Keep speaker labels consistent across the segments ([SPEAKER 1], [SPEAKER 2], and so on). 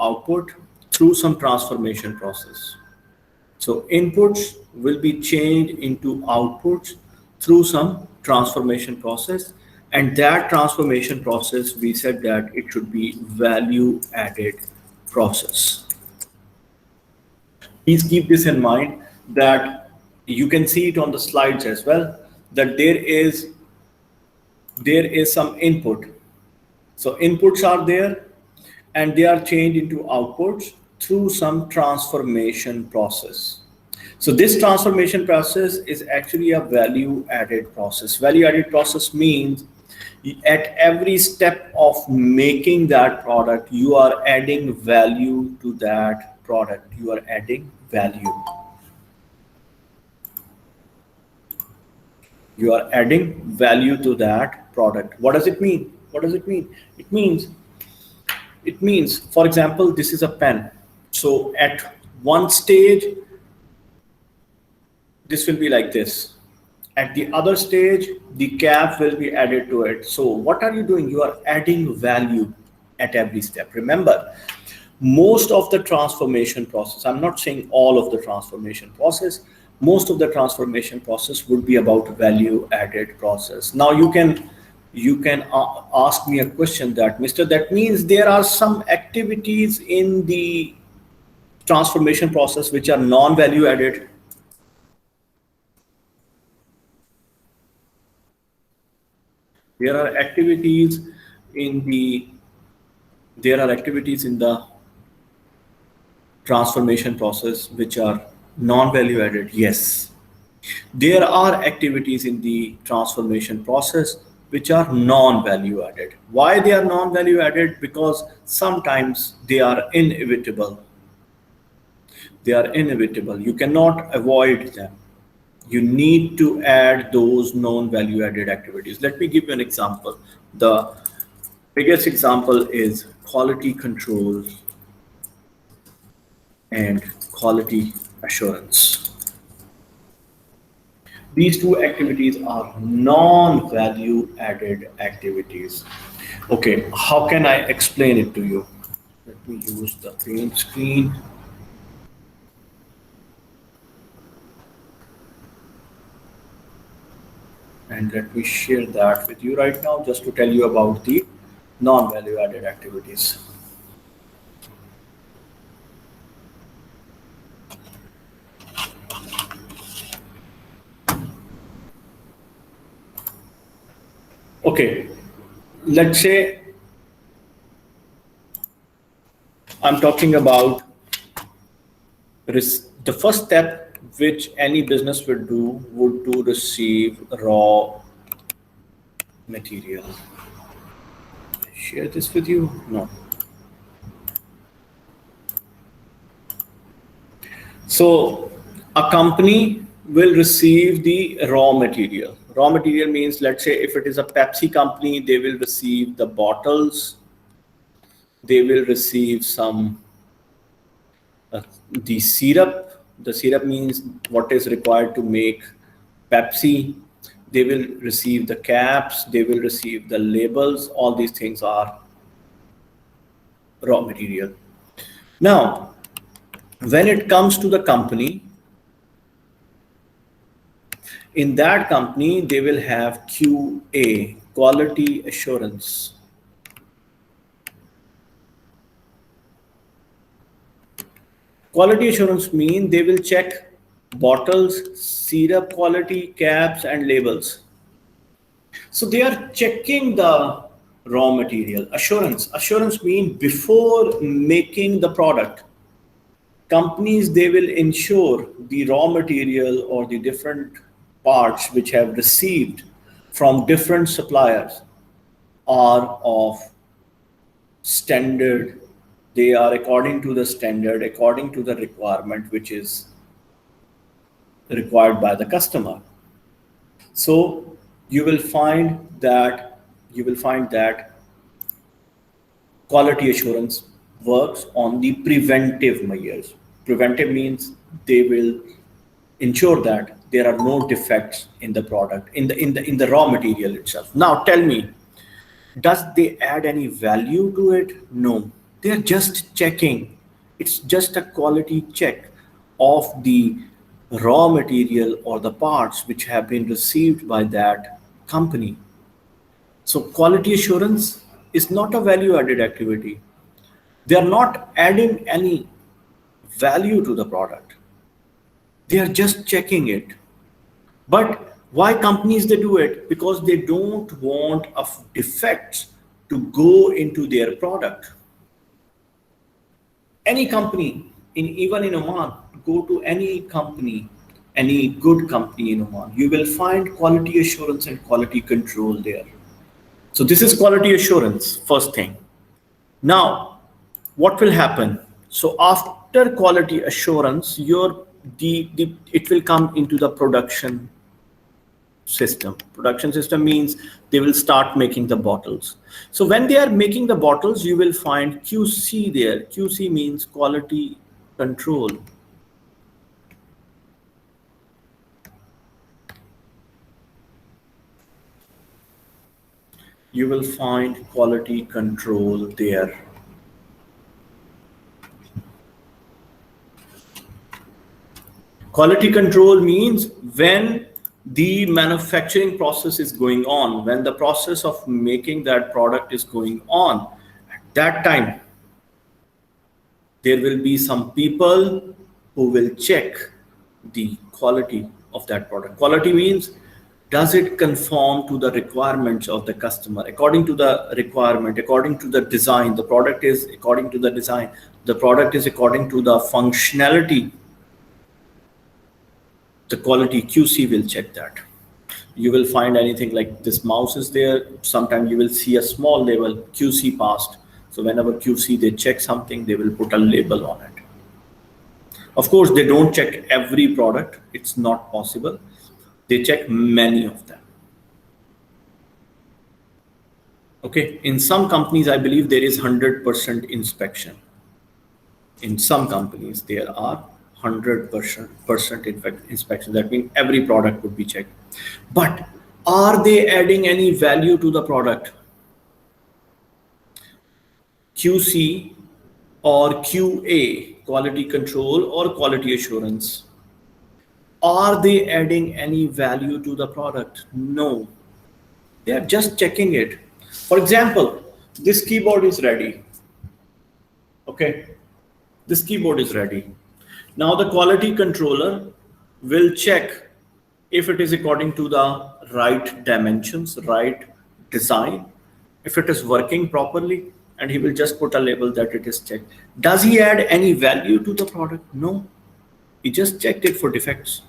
[SPEAKER 1] output through some transformation process. So inputs will be changed into outputs through some transformation process. And that transformation process, we said that it should be value added process. Please keep this in mind that you can see it on the slides as well, that there is some input. So inputs are there and they are changed into outputs through some transformation process. So this transformation process is actually a value added process. Value added process means at every step of making that product, you are adding value to that product. You are adding value. You are adding value to that product. What does it mean? What does it mean? It means, for example, this is a pen. So at one stage, this will be like this. At the other stage, the cap will be added to it. So what are you doing? You are adding value at every step. Remember, most of the transformation process, I'm not saying all of the transformation process, most of the transformation process would be about value added process. Now you can ask me a question that, Mr. That means there are some activities in the transformation process which are non-value added. There are activities in the transformation process which are non-value added. Yes, there are activities in the transformation process which are non-value added. Why they are non-value added? Because sometimes they are inevitable. They are inevitable. You cannot avoid them. You need to add those non-value added activities. Let me give you an example. The biggest example is quality control and quality assurance. These two activities are non-value added activities. Okay, how can I explain it to you? Let me use the paint screen. And let me share that with you right now just to tell you about the non-value added activities. Okay, let's say I'm talking about the first step which any business would do would to receive raw material. Share this with you? No. So a company will receive the raw material. Raw material means, let's say if it is a Pepsi company, they will receive the bottles. They will receive some the syrup. The syrup means what is required to make Pepsi. They will receive the caps. They will receive the labels. All these things are raw material. Now, when it comes to the company, in that company, they will have QA, quality assurance. Quality assurance means they will check bottles, syrup quality, caps, and labels. So they are checking the raw material. Assurance. Assurance means before making the product, companies, they will ensure the raw material or the different parts which have received from different suppliers are of standard. They are according to the standard, according to the requirement which is required by the customer. So you will find that quality assurance works on the preventive measures. Preventive means they will ensure that there are no defects in the product, in the raw material itself. Now tell me, does they add any value to it? No. They are just checking. It's just a quality check of the raw material or the parts which have been received by that company. So quality assurance is not a value added activity. They are not adding any value to the product. They are just checking it. But why companies they do it? Because they don't want defects to go into their product. Any company, even in Oman, go to any company, any good company in Oman, you will find quality assurance and quality control there. So this is quality assurance, first thing. Now, what will happen? So after quality assurance, it will come into the production system. Production system means they will start making the bottles. So when they are making the bottles, you will find QC there. QC means quality control. You will find quality control there. Quality control means when the manufacturing process is going on, when the process of making that product is going on, at that time, there will be some people who will check the quality of that product. Quality means, does it conform to the requirements of the customer? According to the requirement, according to the design, the product is according to the design, the product is according to the functionality. The quality QC will check that. You will find anything like this mouse is there. Sometimes you will see a small label QC passed. So whenever QC they check something, they will put a label on it. Of course, they don't check every product. It's not possible. They check many of them. Okay, in some companies, I believe there is 100% inspection. In some companies, there are 100% inspection. That means every product would be checked. But are they adding any value to the product? QC or QA, quality control or quality assurance, are they adding any value to the product? No. They are just checking it. For example, this keyboard is ready. Okay, this keyboard is ready. Now the quality controller will check if it is according to the right dimensions, right design, if it is working properly, and he will just put a label that it is checked. Does he add any value to the product? No. He just checked it for defects.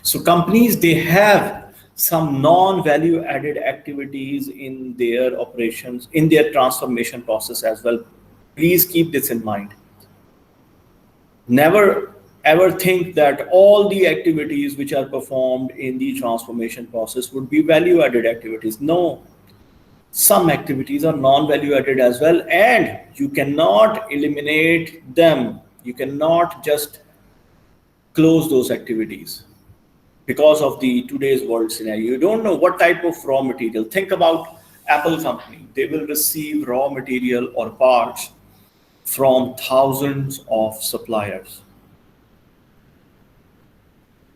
[SPEAKER 1] So companies, they have some non-value added activities in their operations, in their transformation process as well. Please keep this in mind. Never ever think that all the activities which are performed in the transformation process would be value added activities. No, some activities are non-value added as well, and you cannot eliminate them. You cannot just close those activities because of the today's world scenario. You don't know what type of raw material. Think about Apple company. They will receive raw material or parts from thousands of suppliers.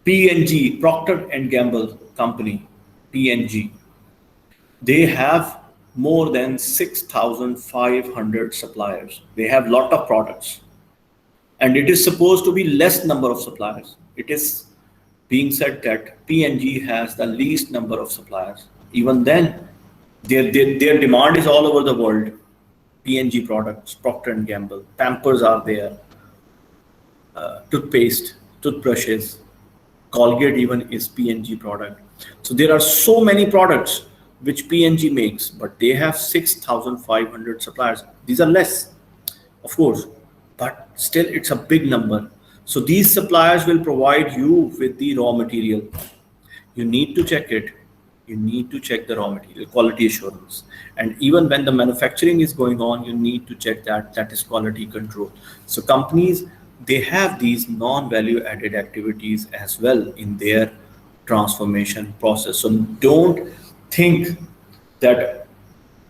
[SPEAKER 1] P&G, Procter and Gamble company, P&G, they have more than 6,500 suppliers. They have lot of products, and it is supposed to be less number of suppliers. It is being said that P&G has the least number of suppliers. Even then, their demand is all over the world. P&G products, Procter and Gamble, Pampers are there, toothpaste, toothbrushes, Colgate even is P&G product. So there are so many products which P&G makes, but they have 6,500 suppliers. These are less, of course, but still it's a big number. So these suppliers will provide you with the raw material. You need to check it. You need to check the raw material, quality assurance. And even when the manufacturing is going on, you need to check that is quality control. So companies, they have these non-value added activities as well in their transformation process. So don't think that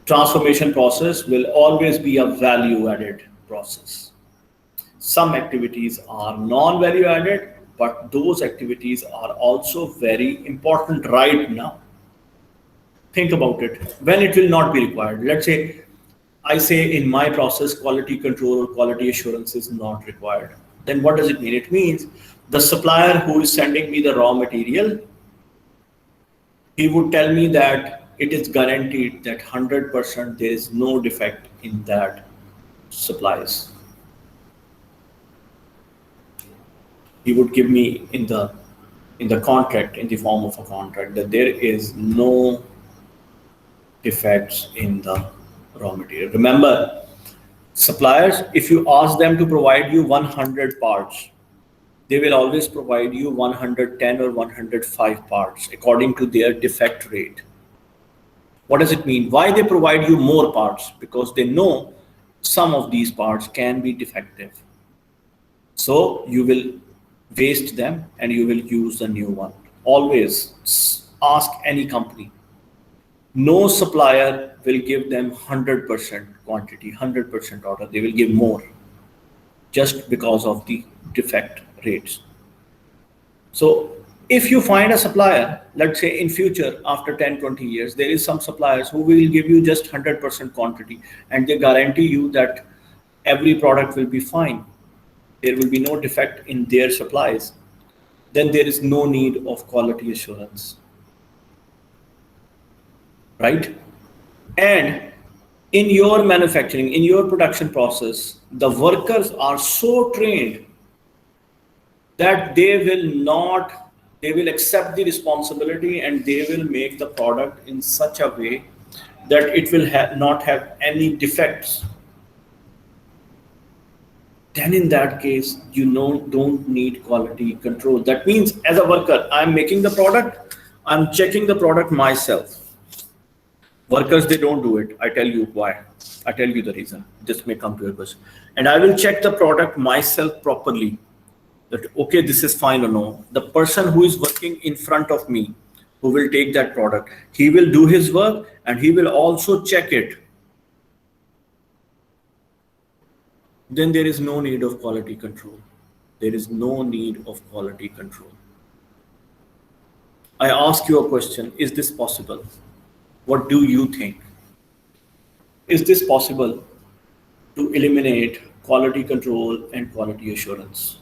[SPEAKER 1] Transformation process will always be a value added process. Some activities are non value added, but those activities are also very important right now. Think about it. When it will not be required, let's say I say in my process quality control or quality assurance is not required, then what does it mean? It means the supplier who is sending me the raw material, he would tell me that it is guaranteed that 100% there is no defect in that supplies. He would give me in the contract, in the form of a contract, that there is no defects in the raw material. Remember, suppliers, if you ask them to provide you 100 parts, they will always provide you 110 or 105 parts according to their defect rate. What does it mean? Why they provide you more parts? Because they know some of these parts can be defective. So you will waste them and you will use a new one. Always ask any company. No supplier will give them 100% quantity, 100% order. They will give more just because of the defect rates. So if you find a supplier, let's say in future, after 10, 20 years, there is some suppliers who will give you just 100% quantity and they guarantee you that every product will be fine. There will be no defect in their supplies. Then there is no need of quality assurance, right? And in your manufacturing, in your production process, the workers are so trained that they will accept the responsibility and they will make the product in such a way that it will not have any defects. Then in that case, don't need quality control. That means as a worker, I'm making the product, I'm checking the product myself. Workers, they don't do it. I tell you why. I tell you the reason. This may come to your question. And I will check the product myself properly. That okay, this is fine or no. The person who is working in front of me, who will take that product, he will do his work and he will also check it. Then there is no need of quality control. There is no need of quality control. I ask you a question, is this possible? What do you think? Is this possible to eliminate quality control and quality assurance?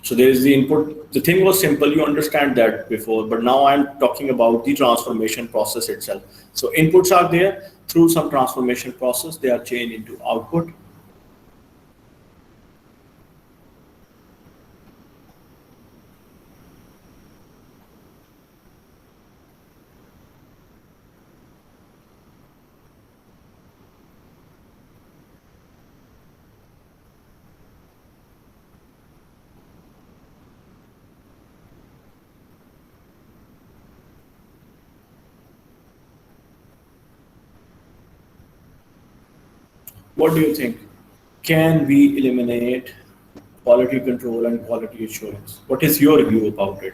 [SPEAKER 1] So there is the input. The thing was simple, you understand that before, but now I'm talking about the transformation process itself. So inputs are there, through some transformation process, they are changed into output. What do you think? Can we eliminate quality control and quality assurance? What is your view about it?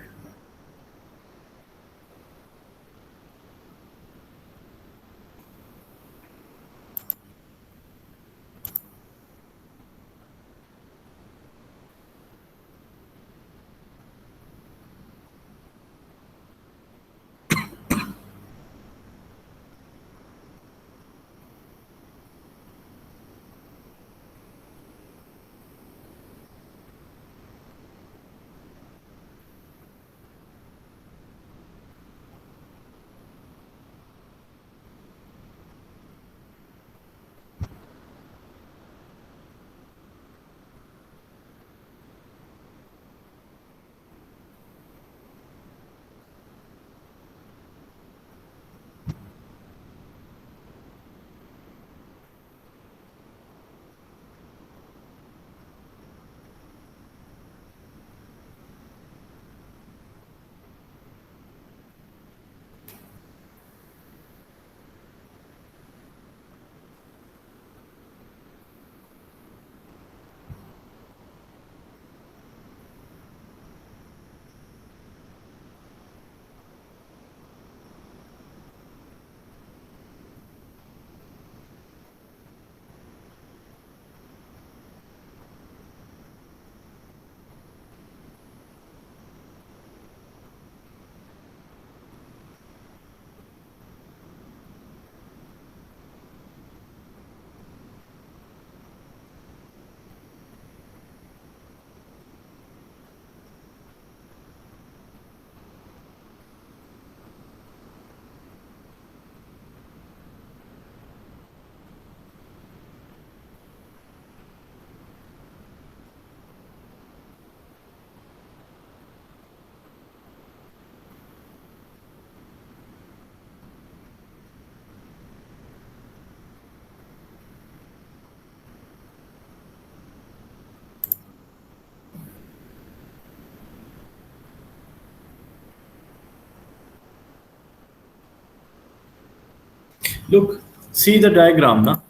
[SPEAKER 1] Look, see the diagram, na?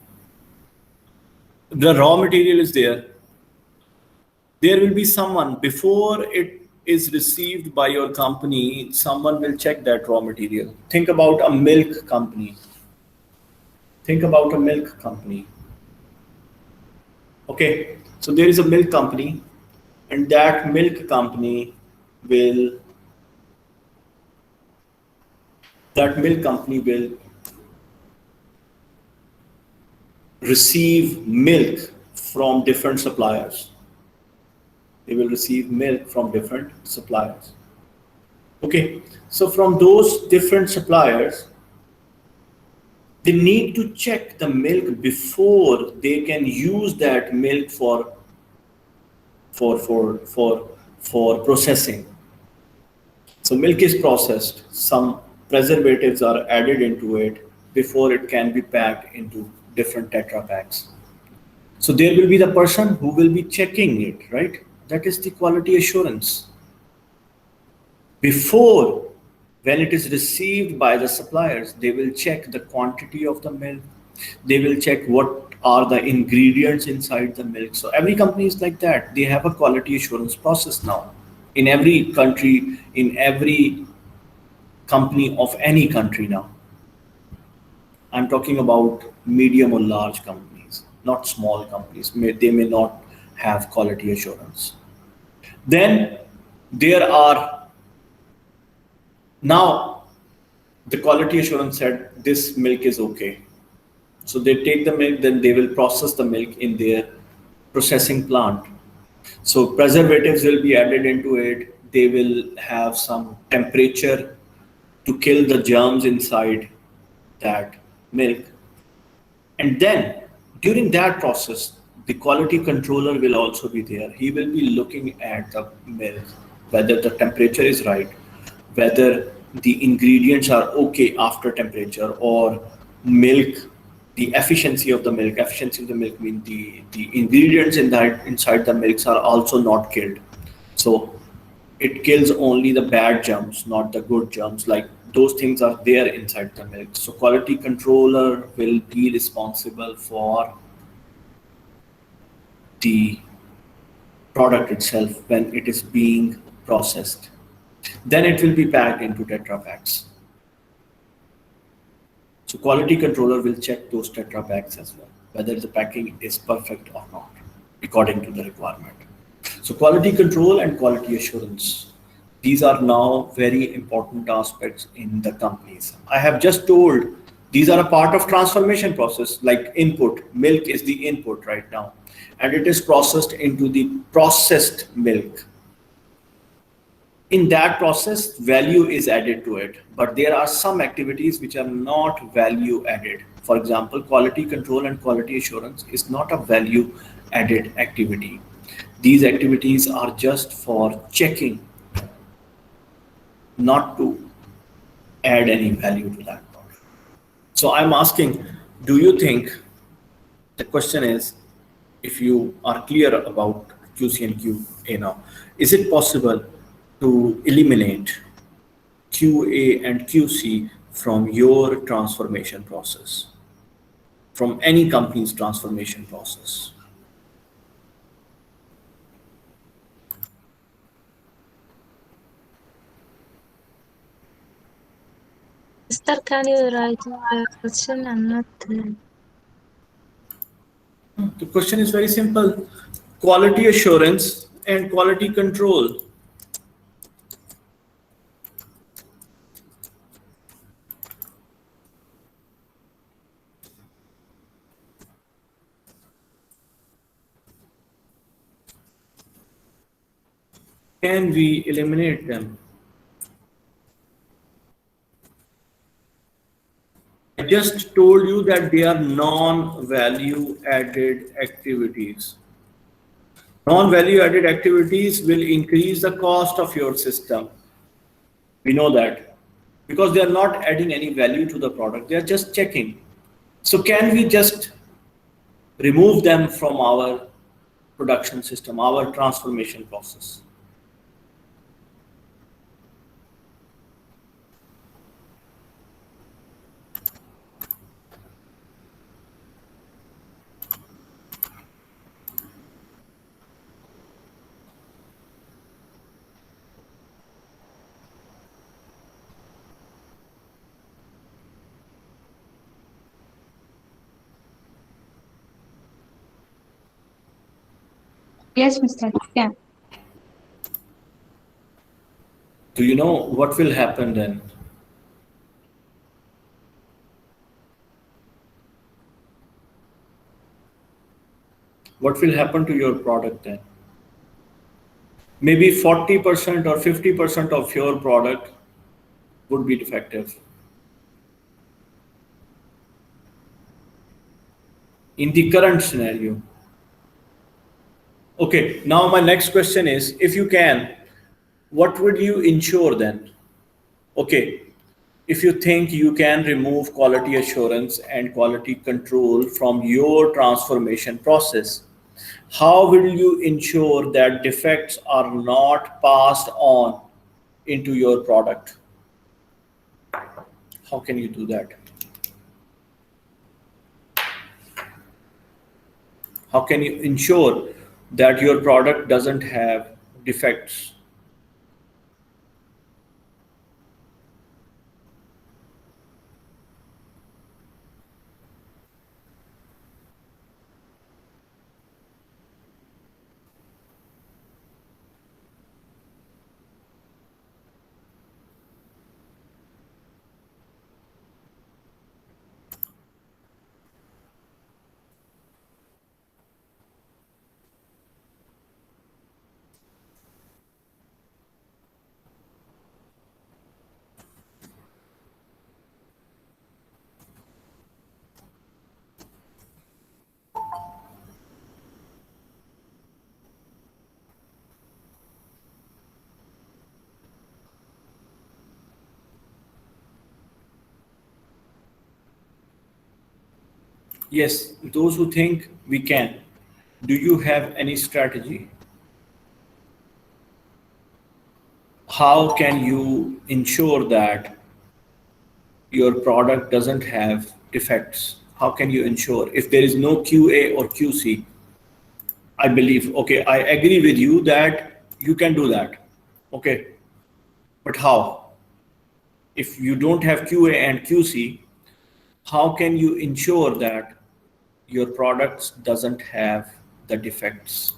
[SPEAKER 1] The raw material is there. There will be someone before it is received by your company, someone will check that raw material. Think about a milk company. Think about a milk company. Okay, so there is a milk company, and that milk company will that milk company will receive milk from different suppliers. They will receive milk from different suppliers. Okay, so from those different suppliers, they need to check the milk before they can use that milk for for for for processing. So milk is processed, some preservatives are added into it before it can be packed into different tetra packs. So there will be the person who will be checking it, right? That is the quality assurance. Before, when it is received by the suppliers, they will check the quantity of the milk. They will check what are the ingredients inside the milk. So every company is like that. They have a quality assurance process now. In every country, in every company of any country now. I'm talking about medium or large companies, not small companies. They may not have quality assurance. Then there are now the quality assurance said this milk is okay. So they take the milk, then they will process the milk in their processing plant. So preservatives will be added into it. They will have some temperature to kill the germs inside that milk. And then during that process, the quality controller will also be there. He will be looking at the milk, whether the temperature is right, whether the ingredients are okay after temperature, or milk, the efficiency of the milk. Efficiency of the milk means the ingredients inside the milks are also not killed. So it kills only the bad germs, not the good germs. Like those things are there inside the milk. So quality controller will be responsible for the product itself when it is being processed. Then it will be packed into Tetra packs. So quality controller will check those Tetra packs as well, whether the packing is perfect or not, according to the requirement. So quality control and quality assurance. These are now very important aspects in the companies. I have just told these are a part of transformation process, like input. Milk is the input right now, and it is processed into the processed milk. In that process, value is added to it, but there are some activities which are not value added. For example, quality control and quality assurance is not a value added activity. These activities are just for checking, not to add any value to that product. So I'm asking, do you think, the question is, if you are clear about QC and QA now, is it possible to eliminate QA and QC from your transformation process, from any company's transformation process?
[SPEAKER 2] Mister, can you write the question? I'm not.
[SPEAKER 1] The question is very simple. Quality assurance and quality control. Can we eliminate them? I just told you that they are non-value added activities. Non-value added activities will increase the cost of your system. We know that because they are not adding any value to the product. They are just checking. So can we just remove them from our production system, our transformation process?
[SPEAKER 3] Yes, Mr. Yeah.
[SPEAKER 1] Do you know what will happen then? What will happen to your product then? Maybe 40% or 50% of your product would be defective in the current scenario. Okay, now my next question is, if you can, what would you ensure then? Okay, if you think you can remove quality assurance and quality control from your transformation process, how will you ensure that defects are not passed on into your product? How can you do that? How can you ensure that your product doesn't have defects? Yes, those who think we can, do you have any strategy? How can you ensure that your product doesn't have defects? How can you ensure if there is no QA or QC? I believe, okay, I agree with you that you can do that. Okay, but how? If you don't have QA and QC, how can you ensure that your products doesn't have the defects?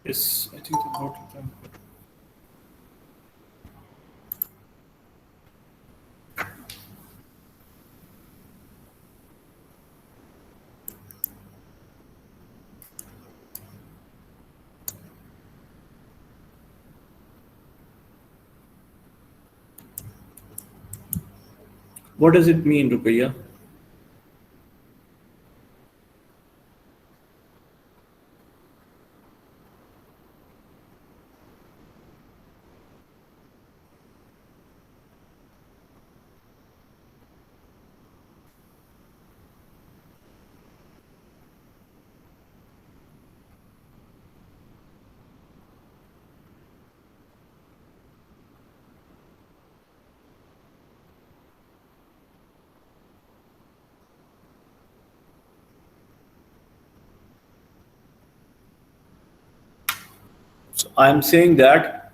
[SPEAKER 1] Yes, I think the note of them. What does it mean, Rupiah? So I'm saying that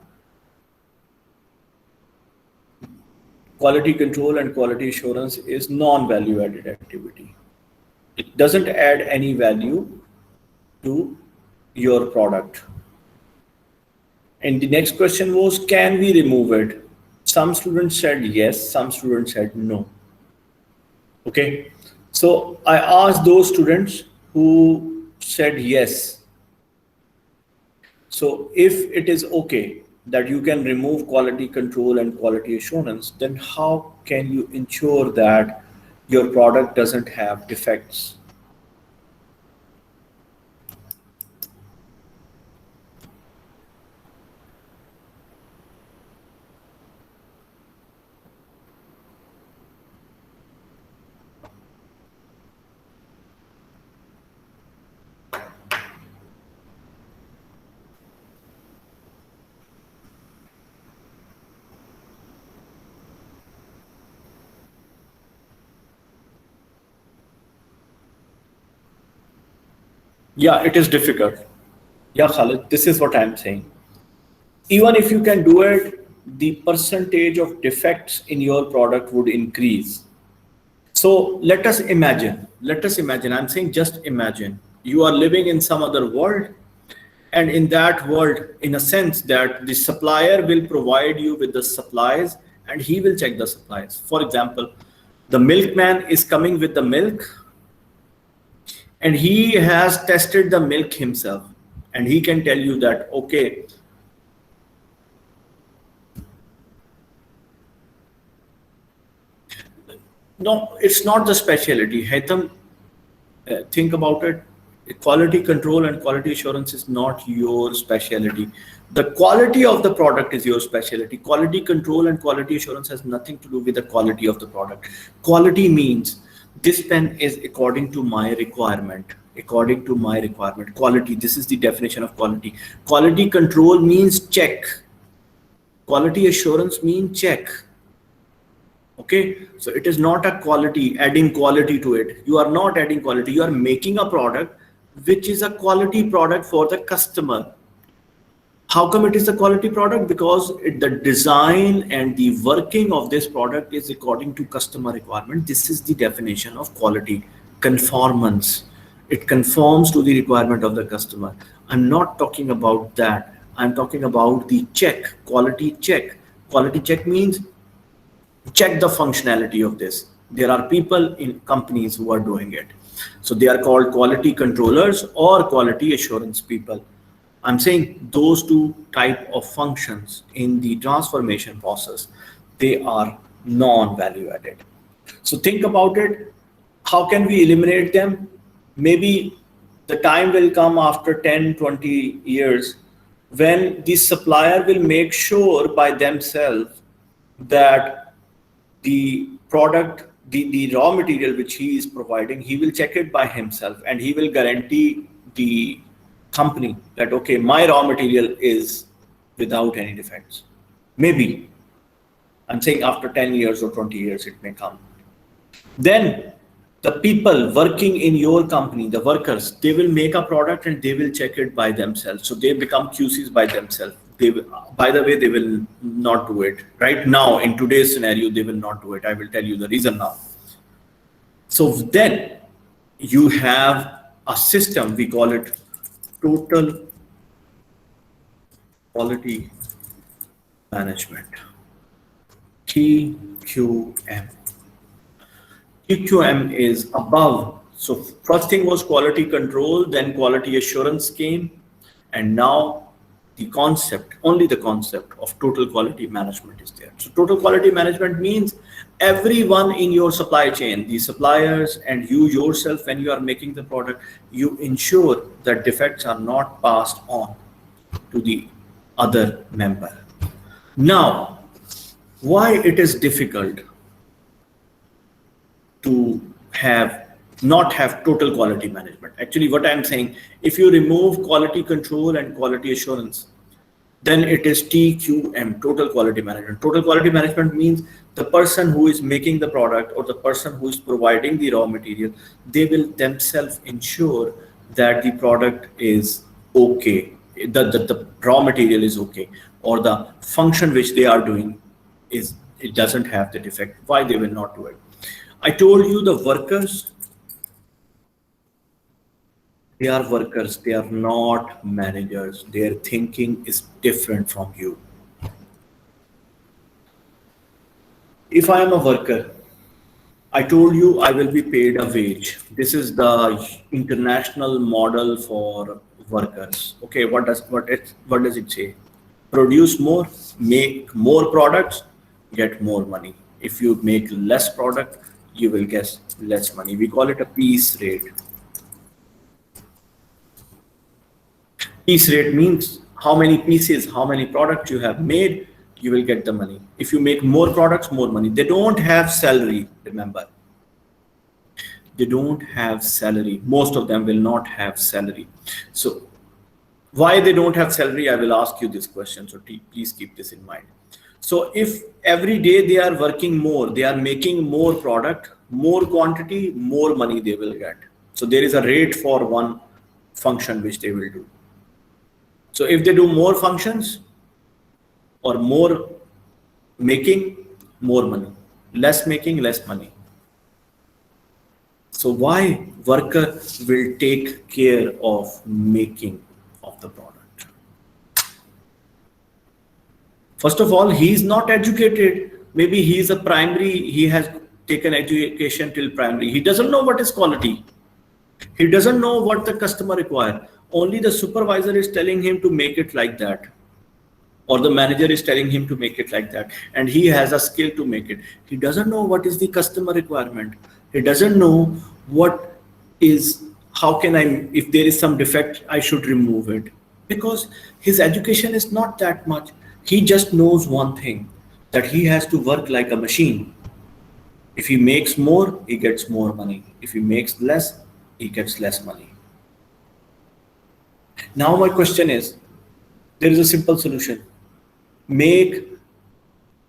[SPEAKER 1] quality control and quality assurance is non-value added activity. It doesn't add any value to your product. And the next question was, can we remove it? Some students said yes, some students said no. Okay, so I asked those students who said yes. So if it is okay that you can remove quality control and quality assurance, then how can you ensure that your product doesn't have defects? Yeah, it is difficult. Yeah, Khalid, this is what I'm saying. Even if you can do it, the percentage of defects in your product would increase. So let us imagine, I'm saying just imagine, you are living in some other world, and in that world, in a sense that the supplier will provide you with the supplies and he will check the supplies. For example, the milkman is coming with the milk and he has tested the milk himself, and he can tell you that, okay, no, it's not the specialty. Haitham, think about it. Quality control and quality assurance is not your specialty. The quality of the product is your specialty. Quality control and quality assurance has nothing to do with the quality of the product. Quality means this pen is according to my requirement. According to my requirement. Quality, this is the definition of quality. Quality control means check. Quality assurance means check. Okay, so it is not a quality, adding quality to it. You are not adding quality. You are making a product which is a quality product for the customer. How come it is a quality product? Because the design and the working of this product is according to customer requirement. This is the definition of quality. Conformance. It conforms to the requirement of the customer. I'm not talking about that. I'm talking about the check, quality check. Quality check means check the functionality of this. There are people in companies who are doing it. So they are called quality controllers or quality assurance people. I'm saying those two type of functions in the transformation process, they are non-value added. So think about it. How can we eliminate them? Maybe the time will come after 10, 20 years when the supplier will make sure by themselves that the product, the raw material which he is providing, he will check it by himself and he will guarantee the company that, okay, my raw material is without any defects. Maybe, I'm saying after 10 years or 20 years, it may come. Then the people working in your company, the workers, they will make a product and they will check it by themselves. So they become QCs by themselves. They will, by the way, they will not do it. Right now, in today's scenario, they will not do it. I will tell you the reason now. So then you have a system, we call it total quality management, TQM. TQM is above. So first thing was quality control, then quality assurance came, and now the concept, only the concept of total quality management is there. So total quality management means everyone in your supply chain, the suppliers and you yourself, when you are making the product, you ensure that defects are not passed on to the other member. Now, why it is difficult to not have total quality management? Actually, what I'm saying, if you remove quality control and quality assurance, then it is TQM, total quality management. Total quality management means the person who is making the product or the person who is providing the raw material, they will themselves ensure that the product is okay, the raw material is okay, or the function which they are doing is, it doesn't have the defect. Why they will not do it? I told you the workers They are workers, they are not managers. Their thinking is different from you. If I am a worker, I told you I will be paid a wage. This is the international model for workers. Okay, what does it say? Produce more, make more products, get more money. If you make less product, you will get less money. We call it a piece rate. Piece rate means how many pieces, how many products you have made, you will get the money. If you make more products, more money. They don't have salary, remember. They don't have salary. Most of them will not have salary. So why they don't have salary, I will ask you this question. So please keep this in mind. So if every day they are working more, they are making more product, more quantity, more money they will get. So there is a rate for one function which they will do. So if they do more functions or more making, more money, less making, less money. So why worker will take care of making of the product? First of all, he is not educated. Maybe he is a primary, he has taken education till primary. He doesn't know what is quality. He doesn't know what the customer require. Only the supervisor is telling him to make it like that. Or the manager is telling him to make it like that. And he has a skill to make it. He doesn't know what is the customer requirement. He doesn't know what is, how can I, if there is some defect, I should remove it. Because his education is not that much. He just knows one thing, that he has to work like a machine. If he makes more, he gets more money. If he makes less, he gets less money. Now my question is, there is a simple solution. Make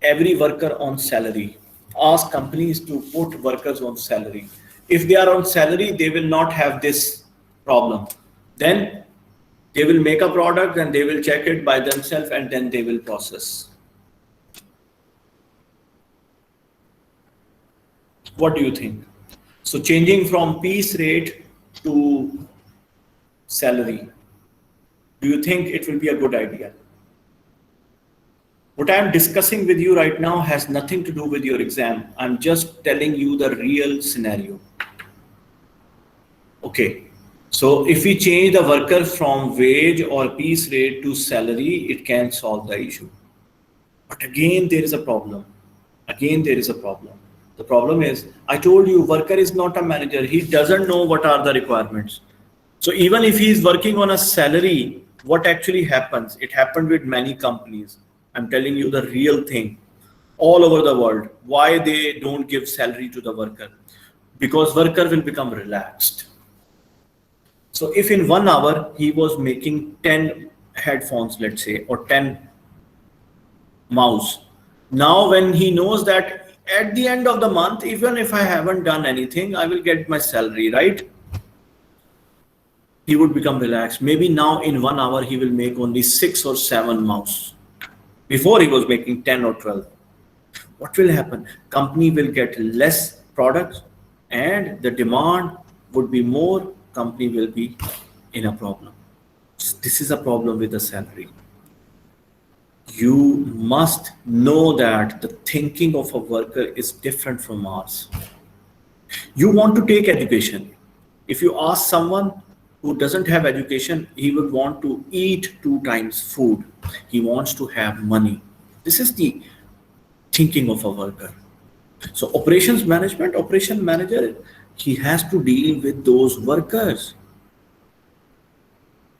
[SPEAKER 1] every worker on salary. Ask companies to put workers on salary. If they are on salary, they will not have this problem. Then they will make a product and they will check it by themselves and then they will process. What do you think? So changing from piece rate to salary, do you think it will be a good idea? What I am discussing with you right now has nothing to do with your exam. I'm just telling you the real scenario. Okay. So if we change the worker from wage or piece rate to salary, it can solve the issue. But again, there is a problem. Again, there is a problem. The problem is, I told you, worker is not a manager. He doesn't know what are the requirements. So even if he is working on a salary, what actually happens? It happened with many companies. I'm telling you the real thing. All over the world, why they don't give salary to the worker? Because worker will become relaxed. So if in 1 hour he was making 10 headphones, let's say, or 10 mouse, now when he knows that at the end of the month, even if I haven't done anything, I will get my salary, right? He would become relaxed. Maybe now in 1 hour, he will make only 6 or 7 mouse. Before he was making 10 or 12. What will happen? Company will get less products and the demand would be more. Company will be in a problem. This is a problem with the salary. You must know that the thinking of a worker is different from ours. You want to take education. If you ask someone who doesn't have education, he would want to eat 2 times food. He wants to have money. This is the thinking of a worker. So operations management, operation manager, he has to deal with those workers.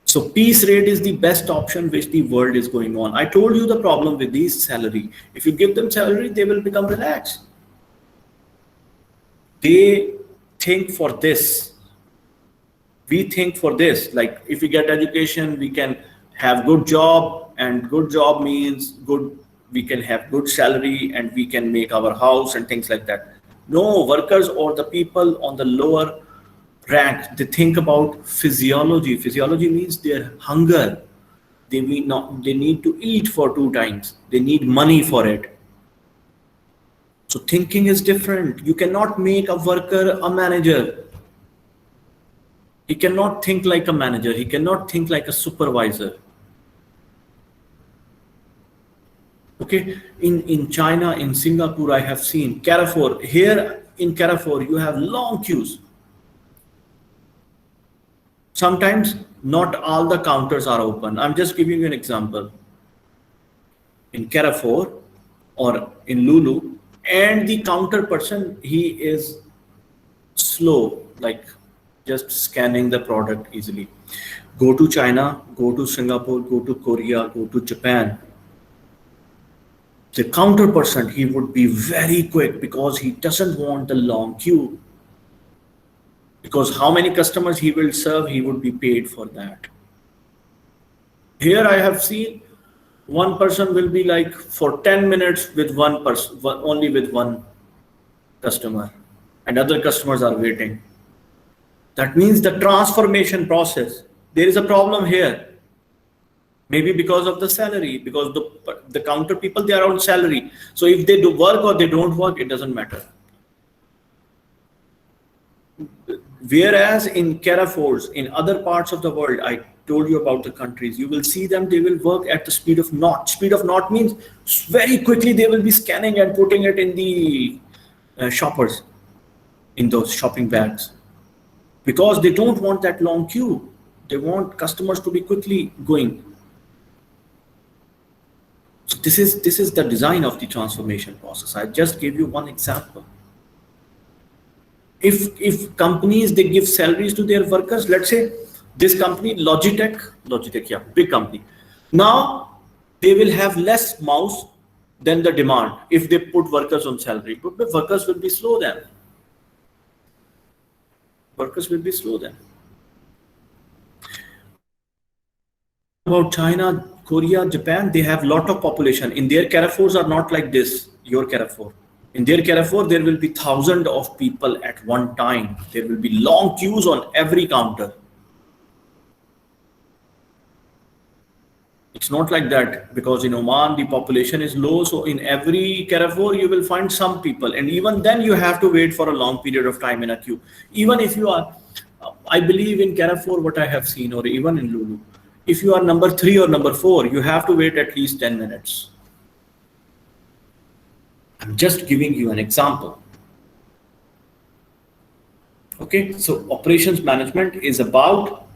[SPEAKER 1] So piece rate is the best option which the world is going on. I told you the problem with these salary. If you give them salary, they will become relaxed. They think for this. We think for this, like if we get education, we can have good job, and good job means good, we can have good salary and we can make our house and things like that. No, workers or the people on the lower rank, they think about physiology. Physiology means their hunger. They need to eat for 2 times. They need money for it. So thinking is different. You cannot make a worker a manager. He cannot think like a manager. He cannot think like a supervisor. Okay, in China, in Singapore, I have seen Carrefour. Here in Carrefour, you have long queues. Sometimes not all the counters are open. I'm just giving you an example. In Carrefour or in Lulu, and the counter person, he is slow, like just scanning the product easily. Go to China, go to Singapore, go to Korea, go to Japan. The counter person, he would be very quick because he doesn't want the long queue. Because how many customers he will serve, he would be paid for that. Here I have seen one person will be like for 10 minutes with one person, only with one customer, and other customers are waiting. That means the transformation process, there is a problem here. Maybe because of the salary, because the counter people, they are on salary. So if they do work or they don't work, it doesn't matter. Whereas in Carrefours, in other parts of the world, I told you about the countries, you will see them, they will work at the speed of naught. Speed of naught means very quickly they will be scanning and putting it in the shoppers, in those shopping bags. Because they don't want that long queue. They want customers to be quickly going. So this is the design of the transformation process. I just gave you one example. If companies, they give salaries to their workers, let's say this company, Logitech, yeah, big company. Now they will have less mouse than the demand if they put workers on salary. But the workers will be slow then. Workers will be slow then. About China, Korea, Japan, they have lot of population. In their Carrefours are not like this, your Carrefour. In their Carrefour, there will be thousands of people at one time. There will be long queues on every counter. It's not like that, because in Oman, the population is low. So in every Carrefour, you will find some people. And even then you have to wait for a long period of time in a queue. Even if you are, I believe in Carrefour, what I have seen, or even in Lulu, if you are number 3 or number 4, you have to wait at least 10 minutes. I'm just giving you an example. Okay, so operations management is about,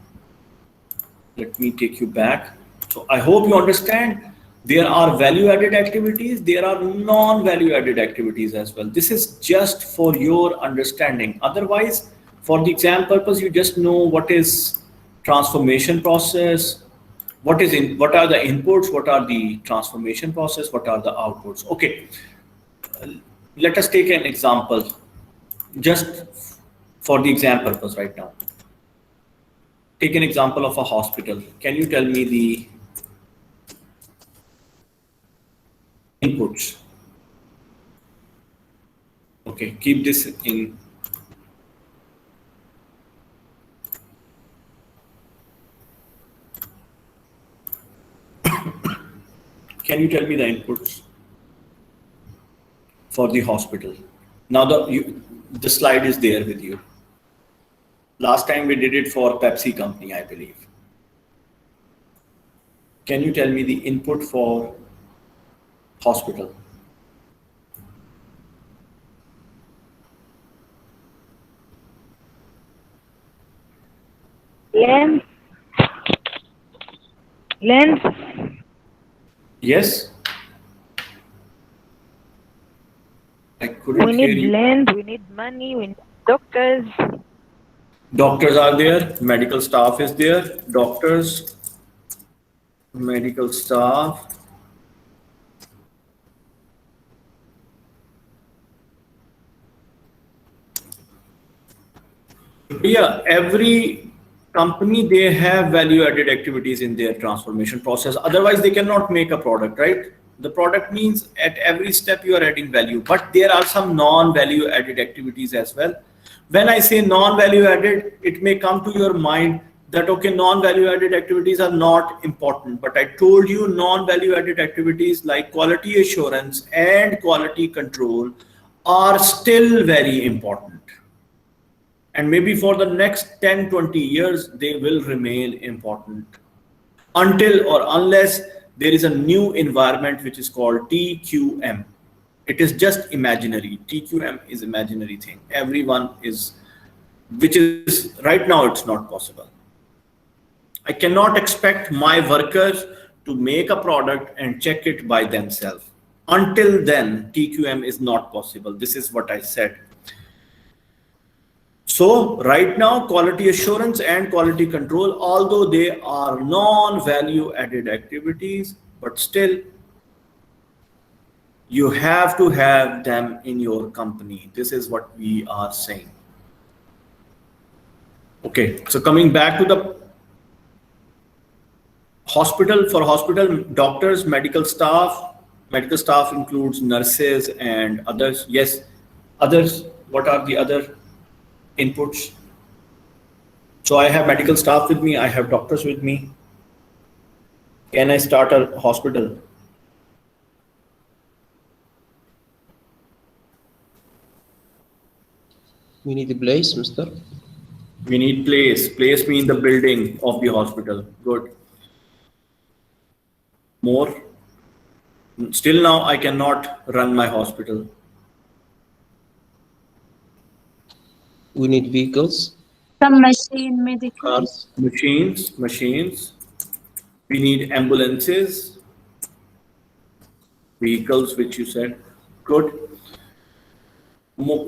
[SPEAKER 1] let me take you back. So I hope you understand there are value-added activities, there are non-value-added activities as well. This is just for your understanding. Otherwise, for the exam purpose, you just know what is transformation process, what are the inputs, what are the transformation process, what are the outputs. Okay, let us take an example just for the exam purpose right now. Take an example of a hospital. Can you tell me the inputs? Okay, keep this in. Can you tell me the inputs for the hospital? Now the slide is there with you. Last time we did it for Pepsi company, I believe. Can you tell me the input for hospital?
[SPEAKER 3] Lens.
[SPEAKER 1] Yes? I couldn't
[SPEAKER 3] We
[SPEAKER 1] hear
[SPEAKER 3] need
[SPEAKER 1] you.
[SPEAKER 3] lens, we need money, we need doctors.
[SPEAKER 1] Doctors are there, medical staff is there, doctors, medical staff. Yeah, every company, they have value-added activities in their transformation process. Otherwise, they cannot make a product, right? The product means at every step you are adding value, but there are some non-value added activities as well. When I say non-value added, it may come to your mind that, okay, non-value added activities are not important, but I told you non-value added activities like quality assurance and quality control are still very important. And maybe for the next 10-20 years, they will remain important until or unless there is a new environment which is called TQM. It is just imaginary. TQM is imaginary thing. Everyone is, which is right now it's not possible. I cannot expect my workers to make a product and check it by themselves. Until then, TQM is not possible. This is what I said. So right now, quality assurance and quality control, although they are non-value added activities, but still you have to have them in your company. This is what we are saying. Okay, so coming back to the hospital, for hospital doctors, medical staff includes nurses and others. Yes, others, what are the other inputs? So I have medical staff with me, I have doctors with me. Can I start a hospital?
[SPEAKER 4] We need a place, mister.
[SPEAKER 1] We need place. Place me in the building of the hospital. Good. More. Still now I cannot run my hospital.
[SPEAKER 4] We need vehicles,
[SPEAKER 2] Some machine, medical.
[SPEAKER 4] cars.
[SPEAKER 1] Machines. We need ambulances, vehicles, which you said. Good.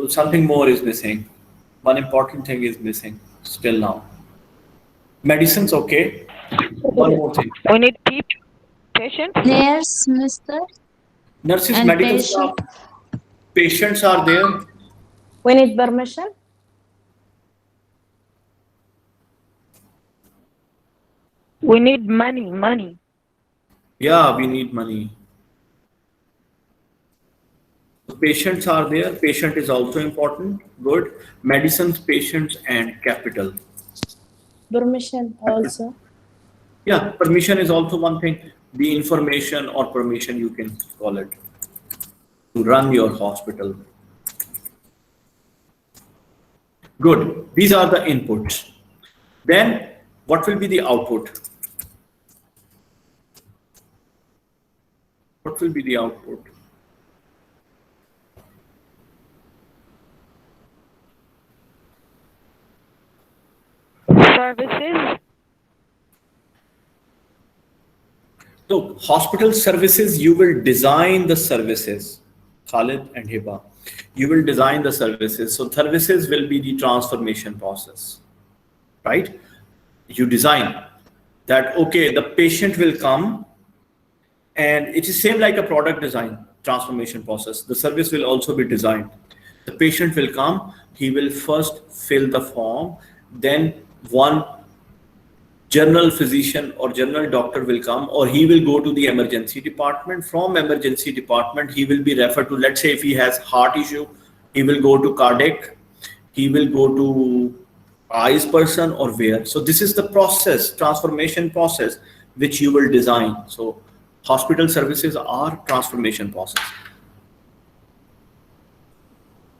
[SPEAKER 1] Something more is missing. One important thing is missing still now. Medicines, okay. One more thing.
[SPEAKER 3] We need patients.
[SPEAKER 2] Nurse, mister.
[SPEAKER 1] Nurses,
[SPEAKER 2] And
[SPEAKER 1] medical
[SPEAKER 2] patient.
[SPEAKER 1] staff, patients are there.
[SPEAKER 5] We need permission.
[SPEAKER 3] We need money.
[SPEAKER 1] Yeah, we need money. Patients are there. Patient is also important. Good. Medicines, patients, and capital.
[SPEAKER 5] Permission also.
[SPEAKER 1] Yeah, permission is also one thing. The information or permission, you can call it, to run your hospital. Good. These are the inputs. Then what will be the output? What will be the output?
[SPEAKER 3] Services.
[SPEAKER 1] So hospital services, you will design the services. Khalid and Hiba, you will design the services. So services will be the transformation process, right? You design that, okay, the patient will come, and it is same like a product design transformation process. The service will also be designed. The patient will come, he will first fill the form, then one general physician or general doctor will come, or he will go to the emergency department. From emergency department, he will be referred to, let's say if he has heart issue, he will go to cardiac, he will go to eyes person or where. So this is the process, transformation process, which you will design. So hospital services are transformation process.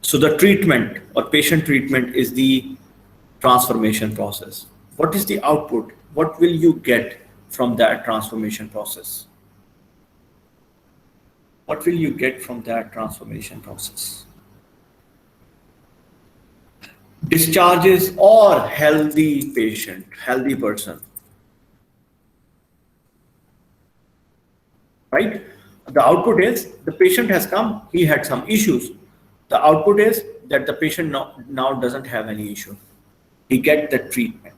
[SPEAKER 1] So the treatment or patient treatment is the transformation process. What is the output? What will you get from that transformation process? What will you get from that transformation process? Discharges or healthy patient, healthy person, right? The output is the patient has come, he had some issues. The output is that the patient now doesn't have any issue. He get the treatment.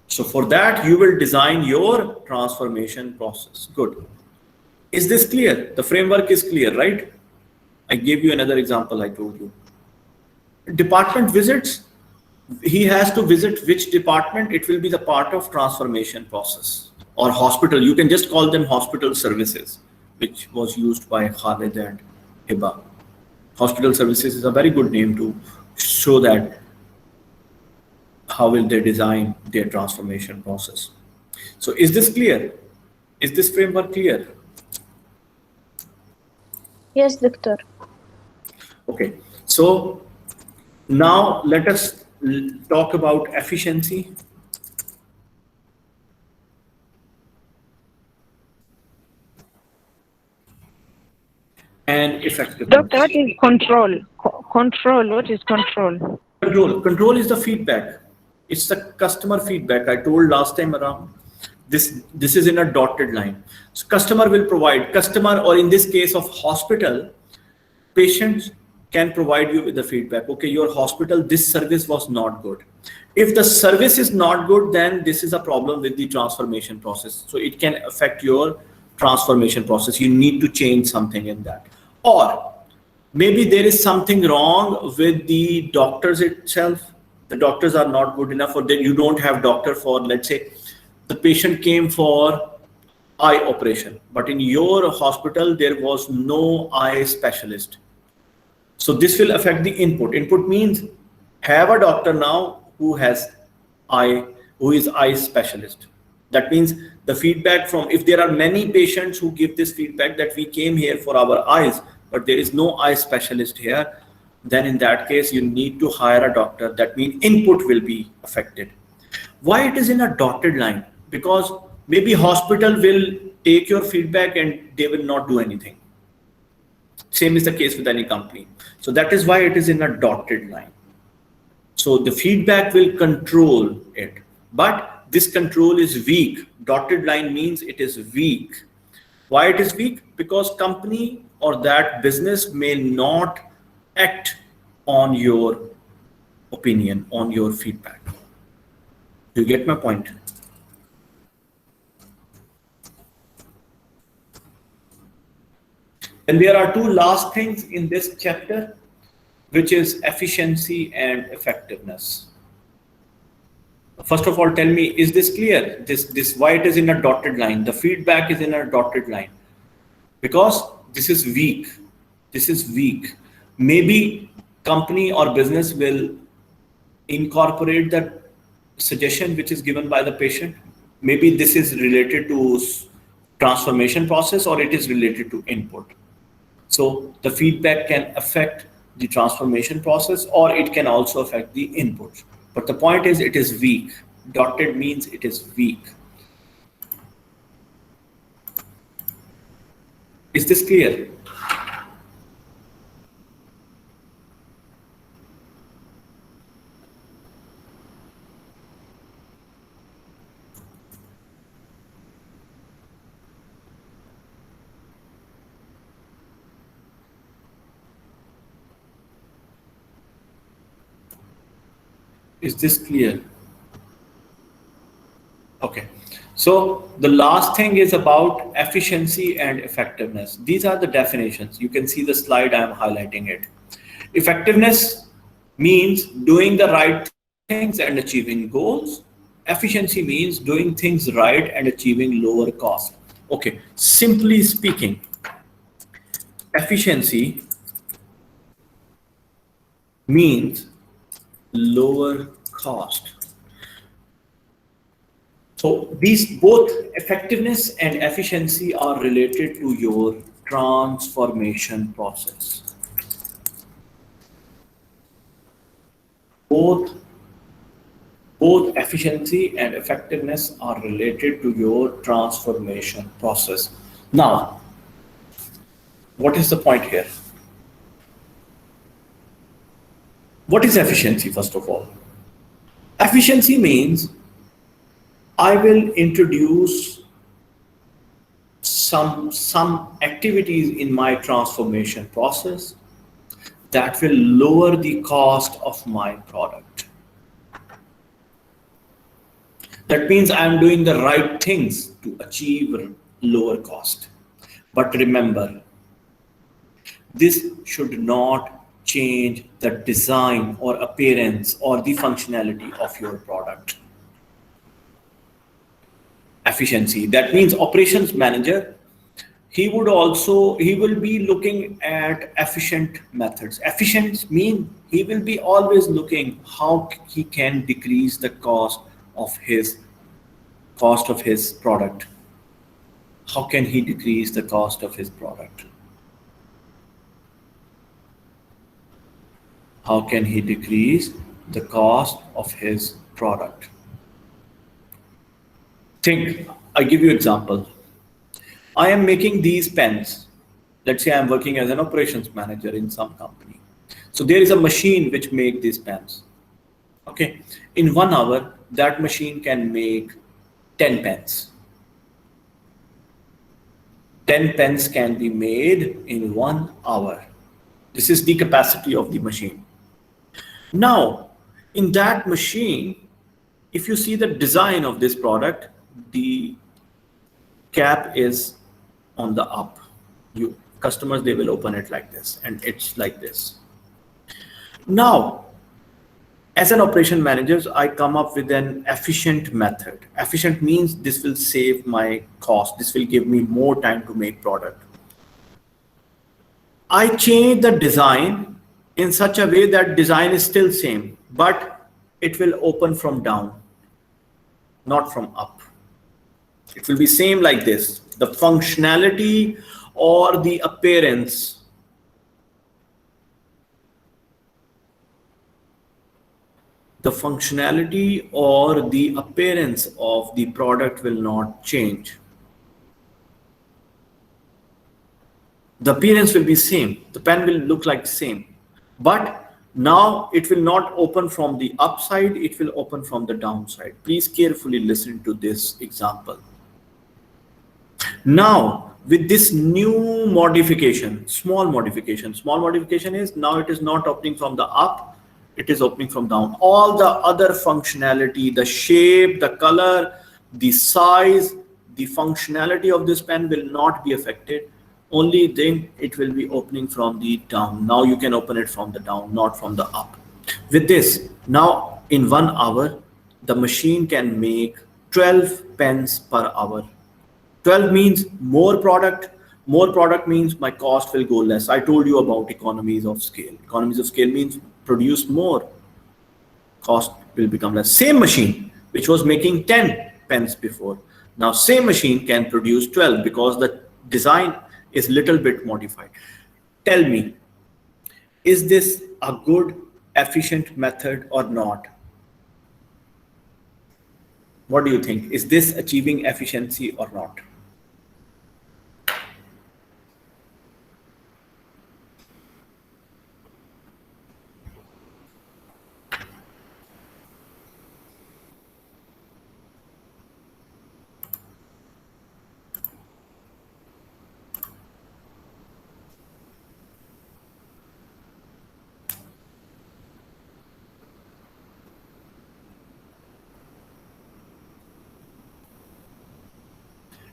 [SPEAKER 1] So for that, you will design your transformation process. Good. Is this clear? The framework is clear, right? I gave you another example I told you. Department visits, he has to visit which department? It will be the part of transformation process. Or hospital, you can just call them hospital services, which was used by Khalid and Hiba. Hospital services is a very good name to show that how will they design their transformation process. So is this clear? Is this framework clear?
[SPEAKER 5] Yes, doctor.
[SPEAKER 1] Okay, so Now let us talk about efficiency and
[SPEAKER 3] Doctor, what
[SPEAKER 1] effectiveness.
[SPEAKER 3] is control? Control, what is control?
[SPEAKER 1] Control is the feedback. It's the customer feedback. I told last time around. This is in a dotted line. So customer will provide, customer, or in this case of hospital, patients can provide you with the feedback. Okay, your hospital, this service was not good. If the service is not good, then this is a problem with the transformation process. So it can affect your transformation process. You need to change something in that. Or maybe there is something wrong with the doctors itself. The doctors are not good enough, or then you don't have doctor for, let's say, the patient came for eye operation, but in your hospital there was no eye specialist. So this will affect the input. Input means have a doctor now eye, who is eye specialist. That means the feedback from, if there are many patients who give this feedback that we came here for our eyes, but there is no eye specialist here, then in that case you need to hire a doctor. That means input will be affected. Why it is in a dotted line? Because maybe hospital will take your feedback and they will not do anything. Same is the case with any company. So that is why it is in a dotted line. So the feedback will control it, but this control is weak. Dotted line means it is weak. Why it is weak? Because company or that business may not act on your opinion, on your feedback. Do you get my point? And there are two last things in this chapter, which is efficiency and effectiveness. First of all, tell me, is this clear? This why it is in a dotted line? The feedback is in a dotted line because this is weak. This is weak. Maybe company or business will incorporate that suggestion which is given by the patient. Maybe this is related to transformation process or it is related to input. So the feedback can affect the transformation process or it can also affect the inputs. But the point is it is weak. Dotted means it is weak. Is this clear? Is this clear? Okay. So the last thing is about efficiency and effectiveness. These are the definitions. You can see the slide, I am highlighting it. Effectiveness means doing the right things and achieving goals. Efficiency means doing things right and achieving lower cost. Okay, simply speaking, efficiency means lower cost. So these both effectiveness and efficiency are related to your transformation process. Both efficiency and effectiveness are related to your transformation process. Now, what is the point here? What is efficiency, first of all? Efficiency means I will introduce some activities in my transformation process that will lower the cost of my product. That means I'm doing the right things to achieve lower cost. But remember, this should not change the design or appearance or the functionality of your product. Efficiency, that means operations manager, he will be looking at efficient methods. Efficient means he will be always looking how he can decrease the cost of his product. How can he decrease the cost of his product? How can he decrease the cost of his product? Think, I give you example. I am making these pens. Let's say I'm working as an operations manager in some company. So there is a machine which make these pens. Okay. In 1 hour, that machine can make 10 pens. 10 pens can be made in 1 hour. This is the capacity of the machine. Now, in that machine, if you see the design of this product, the cap is on the up. You customers, they will open it like this, and it's like this. Now, as an operation manager, I come up with an efficient method. Efficient means this will save my cost. This will give me more time to make product. I change the design in such a way that design is still same, but it will open from down, not from up. It will be same like this. The functionality or the appearance of the product will not change. The appearance will be same. The pen will look like the same, but now it will not open from the upside, it will open from the downside. Please carefully listen to this example. Now, with this new modification, small modification is now it is not opening from the up, it is opening from down. All the other functionality, the shape, the color, the size, the functionality of this pen will not be affected. Only then it will be opening from the down. Now you can open it from the down, not from the up. With this, now in 1 hour, the machine can make 12 pens per hour. 12 means more product. More product means my cost will go less. I told you about economies of scale. Economies of scale means produce more. Cost will become less. Same machine, which was making 10 pens before. Now same machine can produce 12 because the design is little bit modified. Tell me, is this a good, efficient method or not? What do you think? Is this achieving efficiency or not?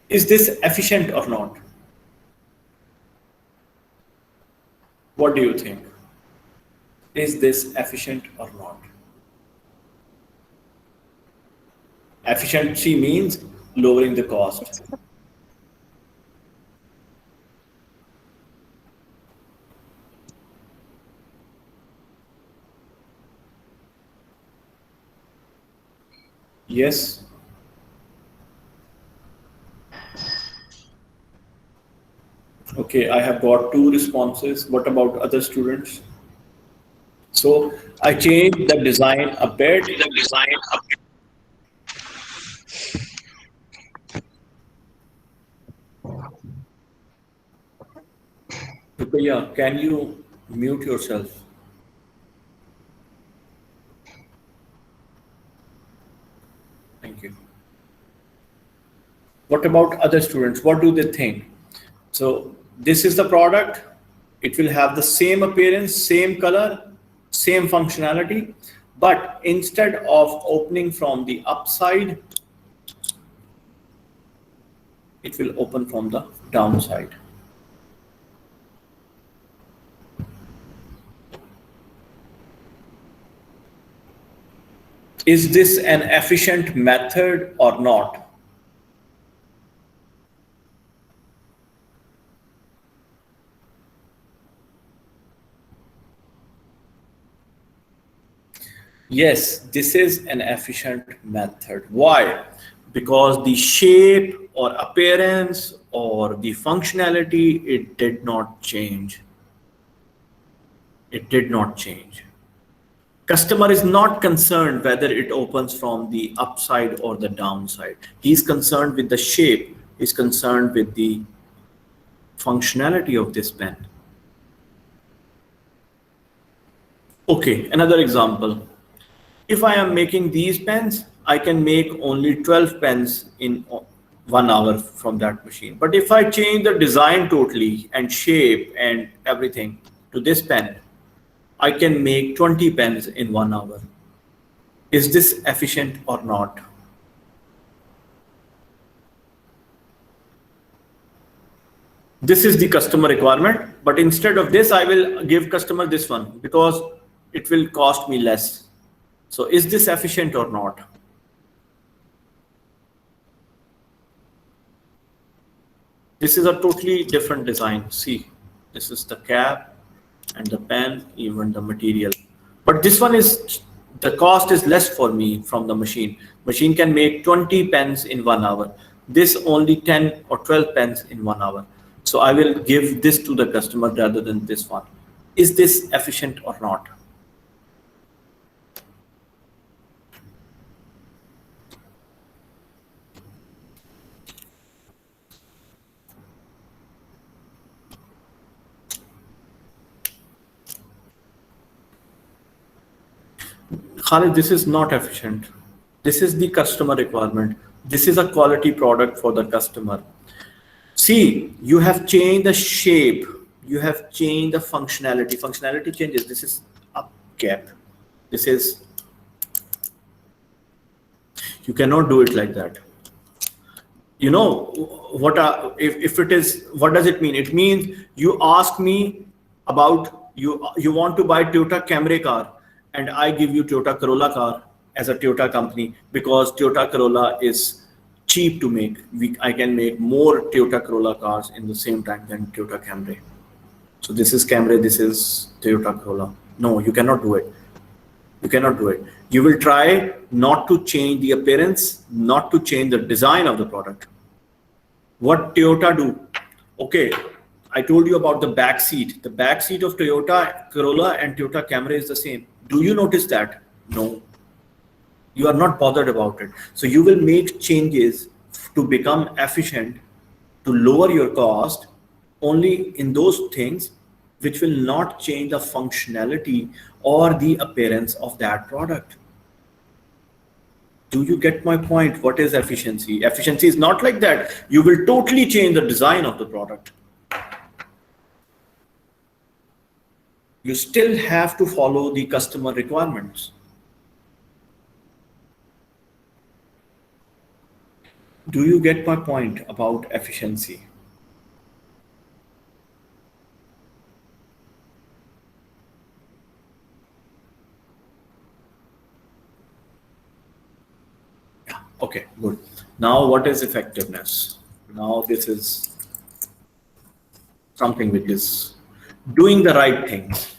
[SPEAKER 1] Is this efficient or not? What do you think? Is this efficient or not? Efficiency means lowering the cost. Yes. Okay, I have got 2 responses. What about other students? So I changed the design a bit. Rukaya, can you mute yourself? Thank you. What about other students? What do they think? So this is the product. It will have the same appearance, same color, same functionality, but instead of opening from the upside, it will open from the downside. Is this an efficient method or not? Yes, this is an efficient method. Why? Because the shape or appearance or the functionality, it did not change. It did not change. Customer is not concerned whether it opens from the upside or the downside. He's concerned with the shape. He's concerned with the functionality of this pen. Okay, another example. If I am making these pens, I can make only 12 pens in 1 hour from that machine. But if I change the design totally and shape and everything to this pen, I can make 20 pens in 1 hour. Is this efficient or not? This is the customer requirement, but instead of this, I will give customer this one because it will cost me less. So is this efficient or not? This is a totally different design. See, this is the cap and the pen, even the material. But this one is, the cost is less for me from the machine. Machine can make 20 pens in 1 hour. This only 10 or 12 pens in 1 hour. So I will give this to the customer rather than this one. Is this efficient or not? Khalid, this is not efficient. This is the customer requirement. This is a quality product for the customer. See, you have changed the shape. You have changed the functionality. Functionality changes. This is up cap. This is, you cannot do it like that. You know what? If it is, what does it mean? It means you ask me about you want to buy Toyota Camry car, and I give you Toyota Corolla car as a Toyota company because Toyota Corolla is cheap to make. I can make more Toyota Corolla cars in the same time than Toyota Camry. So this is Camry, this is Toyota Corolla. No, you cannot do it. You cannot do it. You will try not to change the appearance, not to change the design of the product. What Toyota do? Okay, I told you about the back seat. The back seat of Toyota Corolla and Toyota Camry is the same. Do you notice that? No. You are not bothered about it. So you will make changes to become efficient, to lower your cost, only in those things which will not change the functionality or the appearance of that product. Do you get my point? What is efficiency? Efficiency is not like that. You will totally change the design of the product. You still have to follow the customer requirements. Do you get my point about efficiency? Yeah, okay, good. Now what is effectiveness? Now this is something which is doing the right things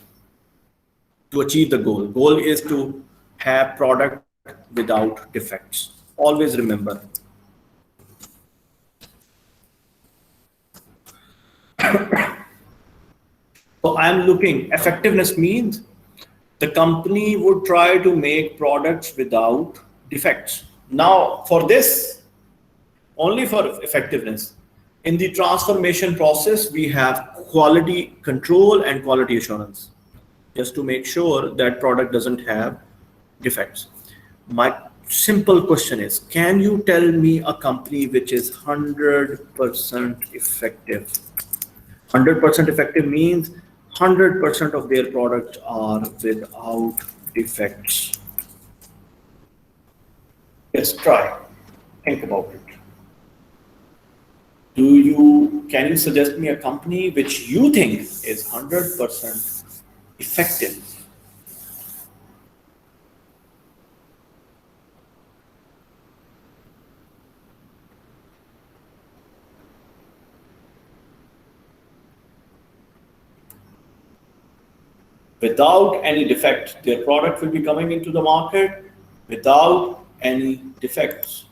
[SPEAKER 1] to achieve the goal. Goal is to have product without defects. Always remember. So I'm looking, effectiveness means the company would try to make products without defects. Now for this, only for effectiveness, in the transformation process, we have quality control and quality assurance, just to make sure that product doesn't have defects. My simple question is, can you tell me a company which is 100% effective? 100% effective means 100% of their products are without defects. Let's try. Think about it. Can you suggest me a company which you think is 100% effective? Without any defect, their product will be coming into the market without any defects.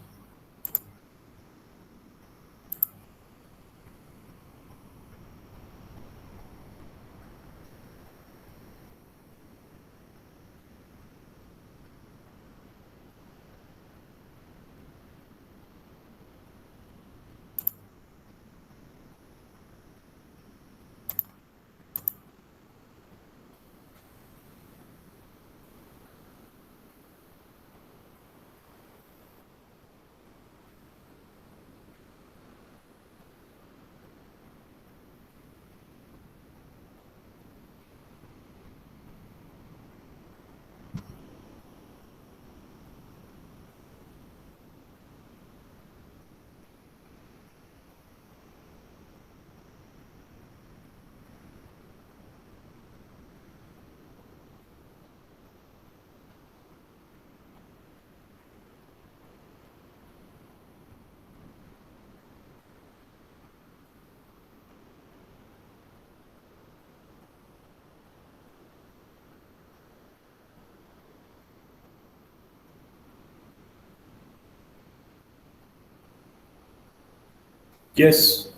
[SPEAKER 1] Yes.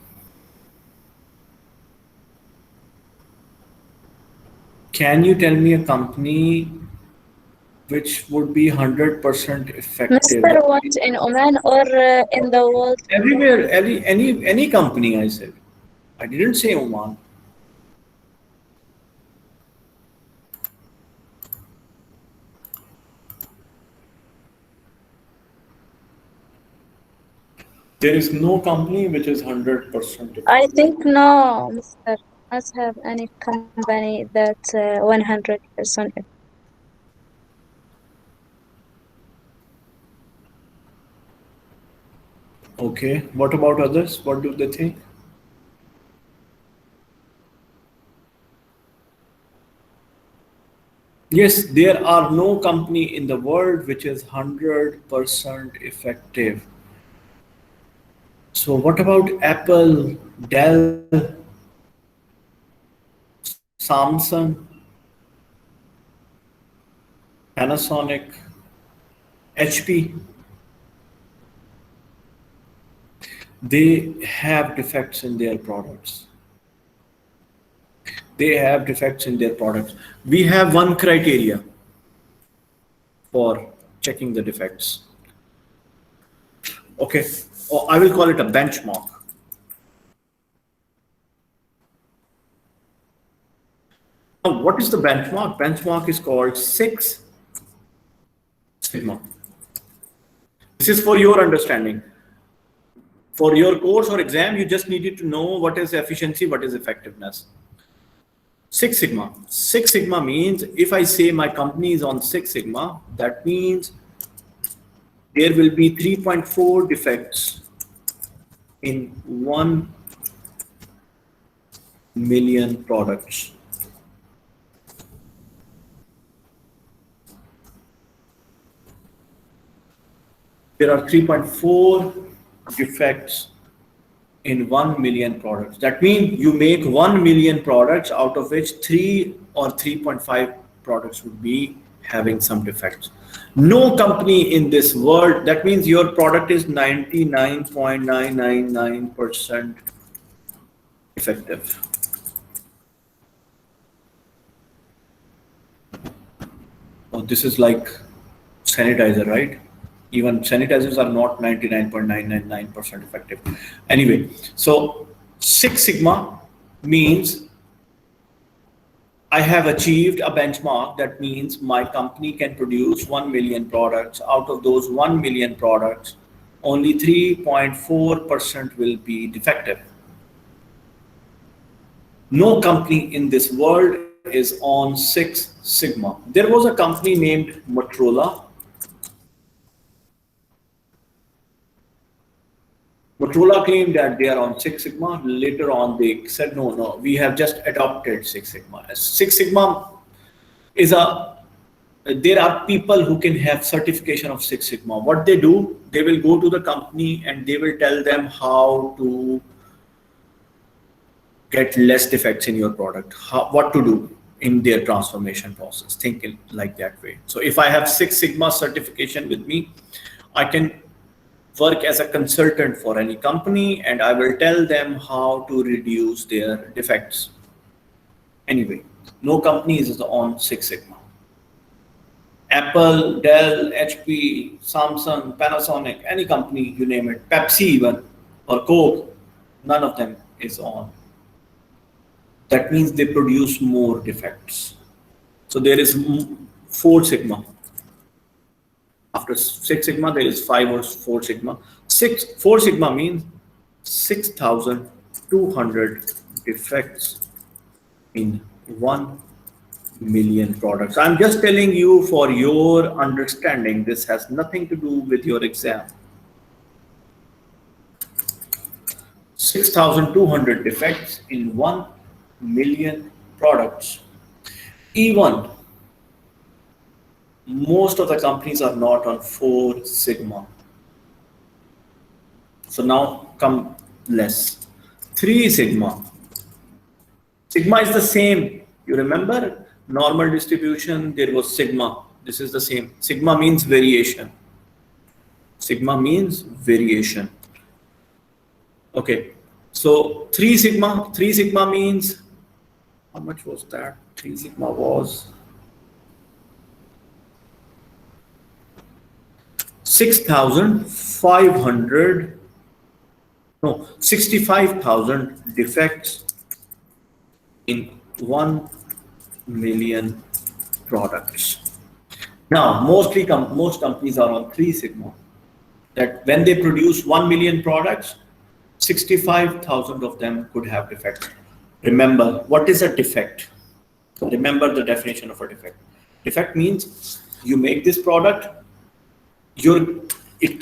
[SPEAKER 1] Can you tell me a company which would be 100% effective?
[SPEAKER 2] Mr. What in Oman or in the world?
[SPEAKER 1] Everywhere, any company, I said. I didn't say Oman. There is no company which is 100%
[SPEAKER 2] I
[SPEAKER 1] effective.
[SPEAKER 2] think no, Mr. Not have any company that 100%.
[SPEAKER 1] Okay. What about others? What do they think? Yes, there are no company in the world which is 100% effective. So what about Apple, Dell, Samsung, Panasonic, HP? They have defects in their products. They have defects in their products. We have one criteria for checking the defects. Okay, or I will call it a benchmark. Now, what is the benchmark? Benchmark is called Six Sigma. This is for your understanding. For your course or exam, you just needed to know what is efficiency, what is effectiveness. Six Sigma. Six Sigma means if I say my company is on Six Sigma, that means there will be 3.4 defects in 1 million products. There are 3.4 defects in 1 million products. That means you make 1 million products, out of which 3 or 3.5 products would be having some defects. No company in this world, that means your product is 99.999% effective. Oh, this is like sanitizer, right? Even sanitizers are not 99.999% effective. Anyway, so Six Sigma means I have achieved a benchmark. That means my company can produce 1 million products. Out of those 1 million products, only 3.4% will be defective. No company in this world is on Six Sigma. There was a company named Motorola. Motorola claimed that they are on Six Sigma. Later on, they said, no, we have just adopted Six Sigma. Six Sigma is there are people who can have certification of Six Sigma. What they do, they will go to the company and they will tell them how to get less defects in your product, what to do in their transformation process. Think like that way. So if I have Six Sigma certification with me, I can work as a consultant for any company and I will tell them how to reduce their defects. Anyway, no company is on Six Sigma. Apple, Dell, HP, Samsung, Panasonic, any company, you name it, Pepsi even, or Coke, none of them is on. That means they produce more defects. So there is Four Sigma. After Six Sigma, there is 5 or 4 Sigma. Four Sigma means 6,200 defects in 1 million products. I'm just telling you for your understanding. This has nothing to do with your exam. 6,200 defects in 1 million products. Even most of the companies are not on Four Sigma. So now come less. Three Sigma. Sigma is the same. You remember normal distribution, there was Sigma. This is the same. Sigma means variation. Sigma means variation. Okay, so 3 sigma. 3 sigma means, how much was that? 3 sigma was 6,500, no, 65,000 defects in 1 million products. Now, most companies are on 3 sigma, that when they produce 1 million products, 65,000 of them could have defects. Remember, what is a defect? Remember the definition of a defect. Defect means you make this product, it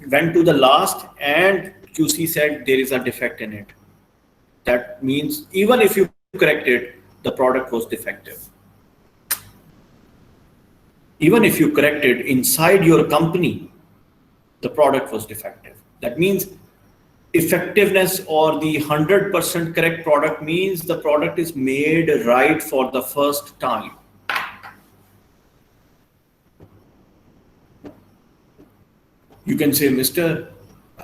[SPEAKER 1] went to the last, and QC said there is a defect in it. That means even if you correct it, the product was defective. Even if you correct it inside your company, the product was defective. That means effectiveness, or the 100% correct product, means the product is made right for the first time. You can say, Mr.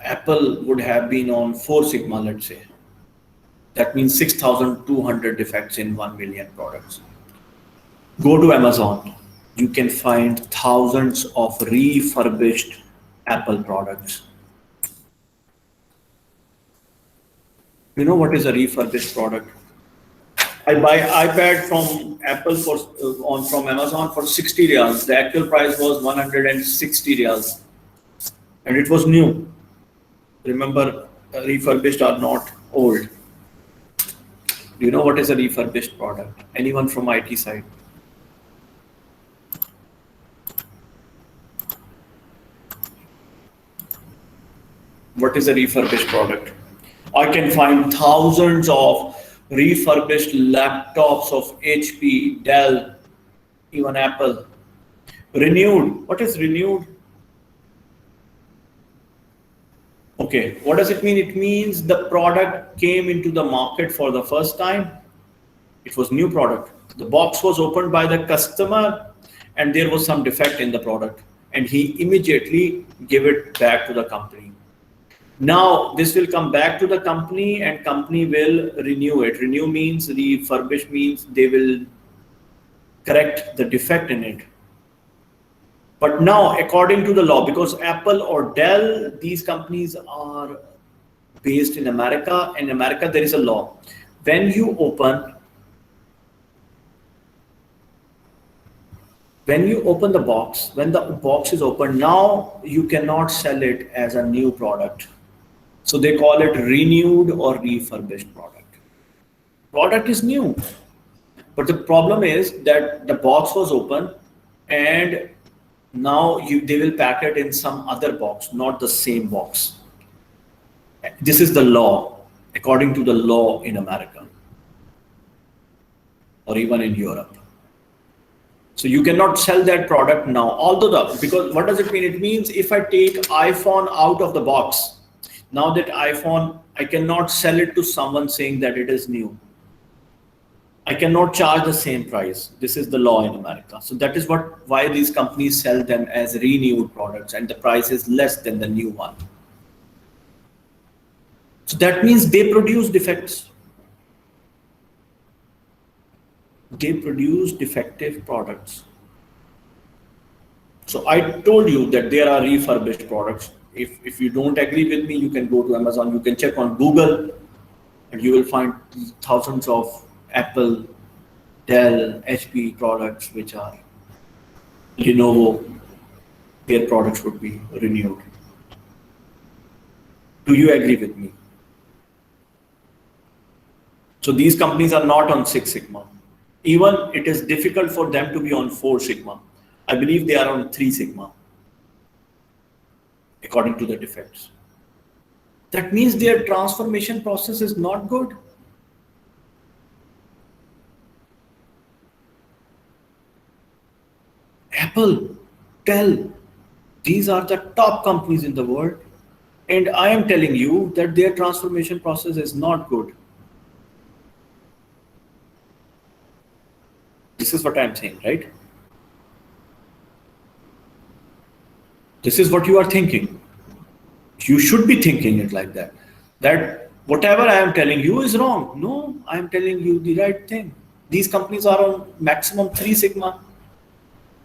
[SPEAKER 1] Apple would have been on 4 sigma, let's say. That means 6,200 defects in 1 million products. Go to Amazon. You can find thousands of refurbished Apple products. You know what is a refurbished product? I buy iPad from Apple from Amazon for 60 riyals. The actual price was 160 riyals, and it was new. Remember, refurbished are not old. Do you know what is a refurbished product? Anyone from IT side? What is a refurbished product? I can find thousands of refurbished laptops of HP, Dell, even Apple. Renewed. What is renewed? Okay, what does it mean? It means the product came into the market for the first time. It was new product. The box was opened by the customer and there was some defect in the product, and he immediately gave it back to the company. Now this will come back to the company and company will renew it. Renew means, refurbish means they will correct the defect in it. But now, according to the law, because Apple or Dell, these companies are based in America. In America, there is a law. When you open the box, when the box is open, now you cannot sell it as a new product. So they call it renewed or refurbished product. Product is new, but the problem is that the box was open and now they will pack it in some other box, not the same box. This is the law, according to the law in America or even in Europe. So you cannot sell that product now, because what does it mean? It means if I take iPhone out of the box, now that iPhone, I cannot sell it to someone saying that it is new. I cannot charge the same price. This is the law in America. So that is why these companies sell them as renewed products and the price is less than the new one. So that means they produce defects. They produce defective products. So I told you that there are refurbished products. If you don't agree with me, you can go to Amazon, you can check on Google, and you will find thousands of Apple, Dell, HP products which are Lenovo. Their products would be renewed. Do you agree with me? So these companies are not on 6 sigma. Even it is difficult for them to be on 4 sigma. I believe they are on 3 sigma, according to the defects. That means their transformation process is not good. Apple, Dell, these are the top companies in the world. And I am telling you that their transformation process is not good. This is what I'm saying, right? This is what you are thinking. You should be thinking it like that. that whatever I am telling you is wrong. No, I am telling you the right thing. These companies are on maximum 3 sigma.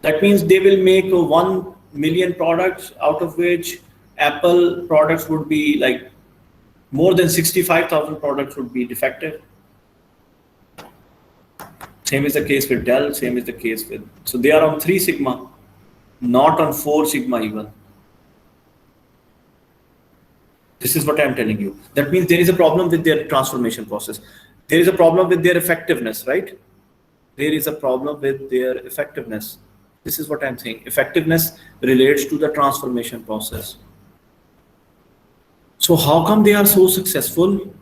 [SPEAKER 1] That means they will make 1 million products, out of which Apple products would be like more than 65,000 products would be defective. Same is the case with Dell, same is the case with, so they are on 3 sigma, not on 4 sigma even. This is what I'm telling you. That means there is a problem with their transformation process. There is a problem with their effectiveness, right? There is a problem with their effectiveness. This is what I'm saying. Effectiveness relates to the transformation process. So how come they are so successful?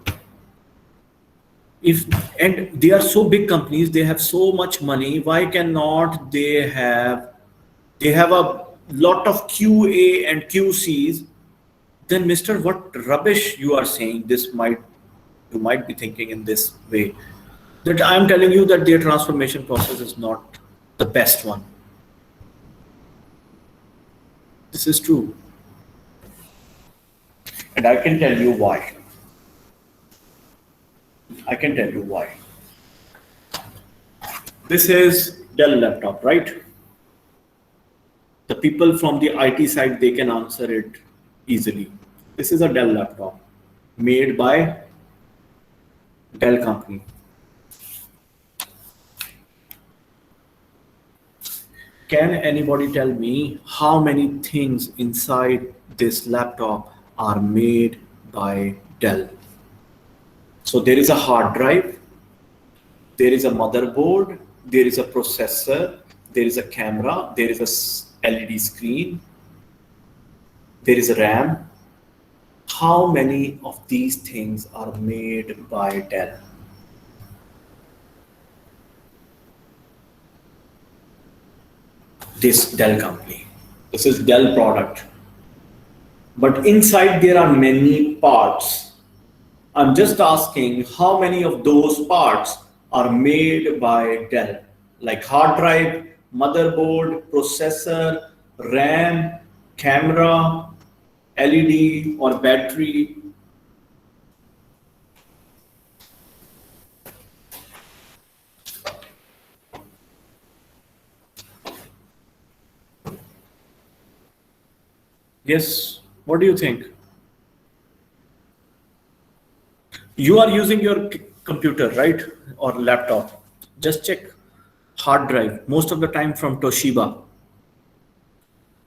[SPEAKER 1] And they are so big companies, they have so much money. Why cannot they have a lot of QA and QCs? Then, Mr. What rubbish you are saying? You might be thinking in this way, that I'm telling you that their transformation process is not the best one. This is true. And I can tell you why. I can tell you why. This is Dell laptop, right? The people from the IT side, they can answer it easily. This is a Dell laptop made by Dell company. Can anybody tell me how many things inside this laptop are made by Dell? So there is a hard drive, there is a motherboard, there is a processor, there is a camera, there is a LED screen, there is a RAM. How many of these things are made by Dell? This Dell company. This is Dell product. But inside there are many parts. I'm just asking how many of those parts are made by Dell, like hard drive, motherboard, processor, RAM, camera, LED or battery. Yes, what do you think? You are using your computer, right? Or laptop. Just check hard drive, most of the time from Toshiba.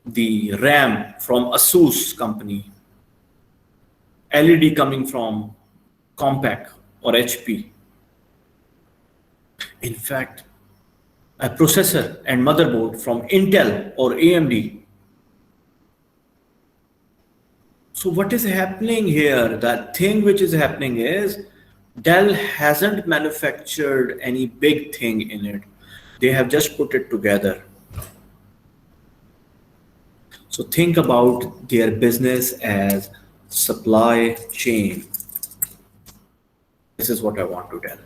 [SPEAKER 1] The RAM from Asus company. LED coming from Compaq or HP. In fact, a processor and motherboard from Intel or AMD. So what is happening here? That thing which is happening is Dell hasn't manufactured any big thing in it. They have just put it together. So think about their business as supply chain. This is what I want to tell.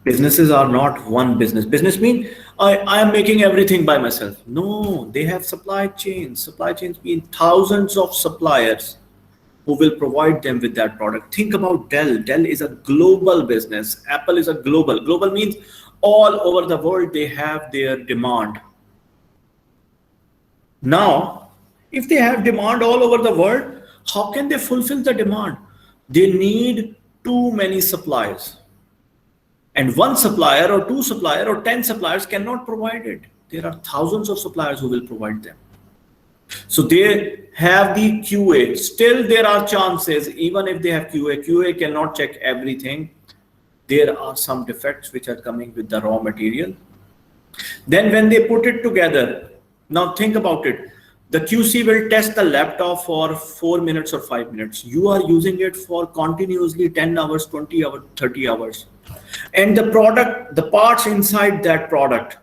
[SPEAKER 1] Businesses are not one business. Business means I am making everything by myself. No, they have supply chains. Supply chains mean thousands of suppliers who will provide them with that product. Think about Dell. Dell is a global business. Apple is a global. Global means all over the world they have their demand. Now, if they have demand all over the world, how can they fulfill the demand? They need too many suppliers. And one supplier or two suppliers or 10 suppliers cannot provide it. There are thousands of suppliers who will provide them. So they have the QA. Still there are chances, even if they have QA cannot check everything. There are some defects which are coming with the raw material. Then when they put it together, now think about it. The QC will test the laptop for 4 minutes or 5 minutes. You are using it for continuously 10 hours, 20 hours, 30 hours. And the product, the parts inside that product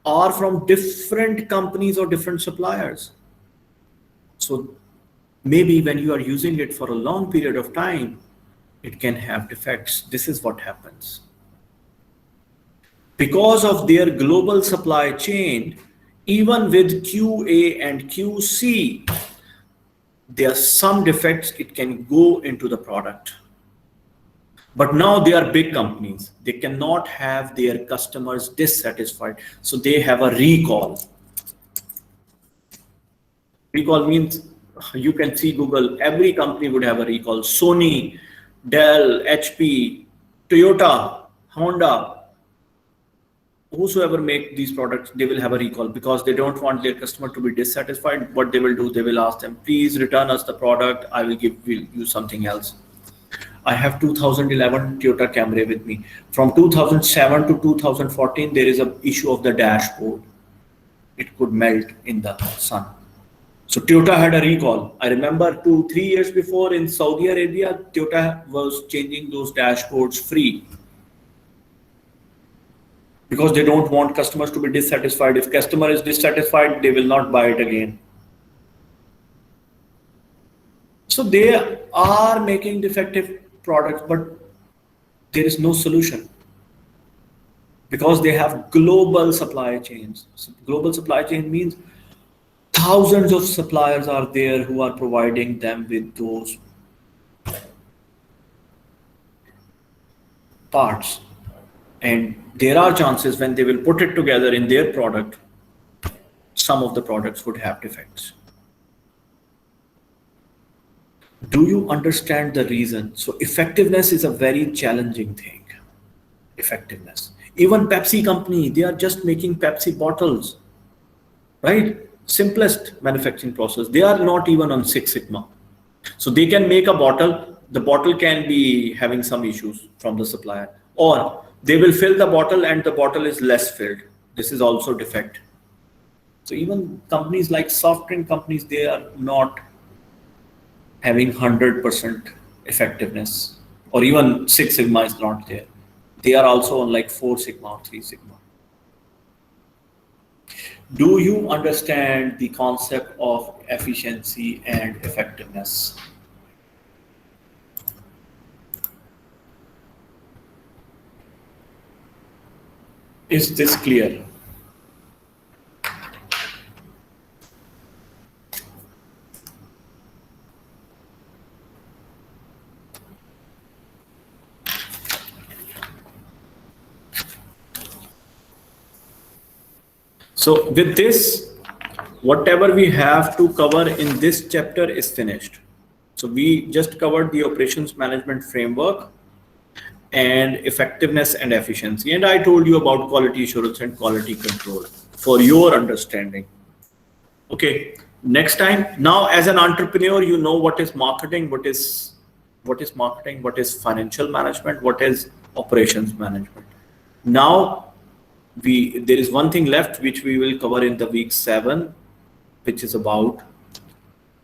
[SPEAKER 1] are from different companies or different suppliers. So maybe when you are using it for a long period of time, it can have defects. This is what happens. Because of their global supply chain, even with QA and QC, there are some defects, it can go into the product. But now they are big companies. They cannot have their customers dissatisfied. So they have a recall. Recall means you can see Google, every company would have a recall. Sony, Dell, HP, Toyota, Honda, whosoever make these products, they will have a recall because they don't want their customer to be dissatisfied. What they will do, they will ask them, please return us the product. I will give you something else. I have 2011 Toyota Camry with me. From 2007 to 2014, there is an issue of the dashboard. It could melt in the sun. So Toyota had a recall. I remember 2-3 years before in Saudi Arabia, Toyota was changing those dashboards free because they don't want customers to be dissatisfied. If customer is dissatisfied, they will not buy it again. So they are making defective products, but there is no solution because they have global supply chains. So global supply chain means thousands of suppliers are there who are providing them with those parts. And there are chances when they will put it together in their product, some of the products would have defects. Do you understand the reason? So effectiveness is a very challenging thing. Effectiveness. Even Pepsi company, they are just making Pepsi bottles, right? Simplest manufacturing process. They are not even on Six Sigma. So they can make a bottle. The bottle can be having some issues from the supplier, or they will fill the bottle and the bottle is less filled. This is also defect. So even companies like soft drink companies, they are not having 100% effectiveness, or even Six Sigma is not there. They are also on like 4 Sigma or 3 Sigma. Do you understand the concept of efficiency and effectiveness? Is this clear? So with this, whatever we have to cover in this chapter is finished. So we just covered the operations management framework and effectiveness and efficiency. And I told you about quality assurance and quality control for your understanding. Okay, next time, now as an entrepreneur, you know what is marketing, what is marketing, what is financial management, what is operations management. Now, there is one thing left which we will cover in the week 7, which is about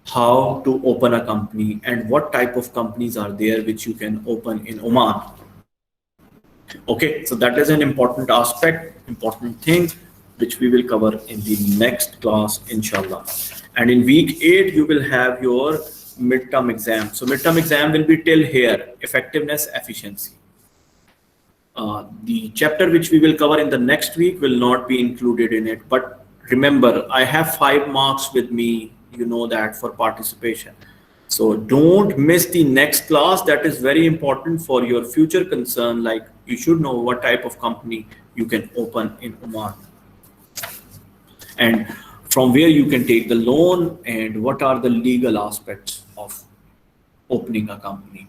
[SPEAKER 1] how to open a company and what type of companies are there which you can open in Oman. Okay, so that is an important aspect, important thing which we will cover in the next class, inshallah. And in week 8, you will have your midterm exam. So midterm exam will be till here, effectiveness, efficiency. The chapter which we will cover in the next week will not be included in it. But remember, I have 5 marks with me, you know that, for participation. So don't miss the next class. That is very important for your future concern. Like you should know what type of company you can open in Oman, and from where you can take the loan, and what are the legal aspects of opening a company.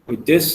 [SPEAKER 1] With this,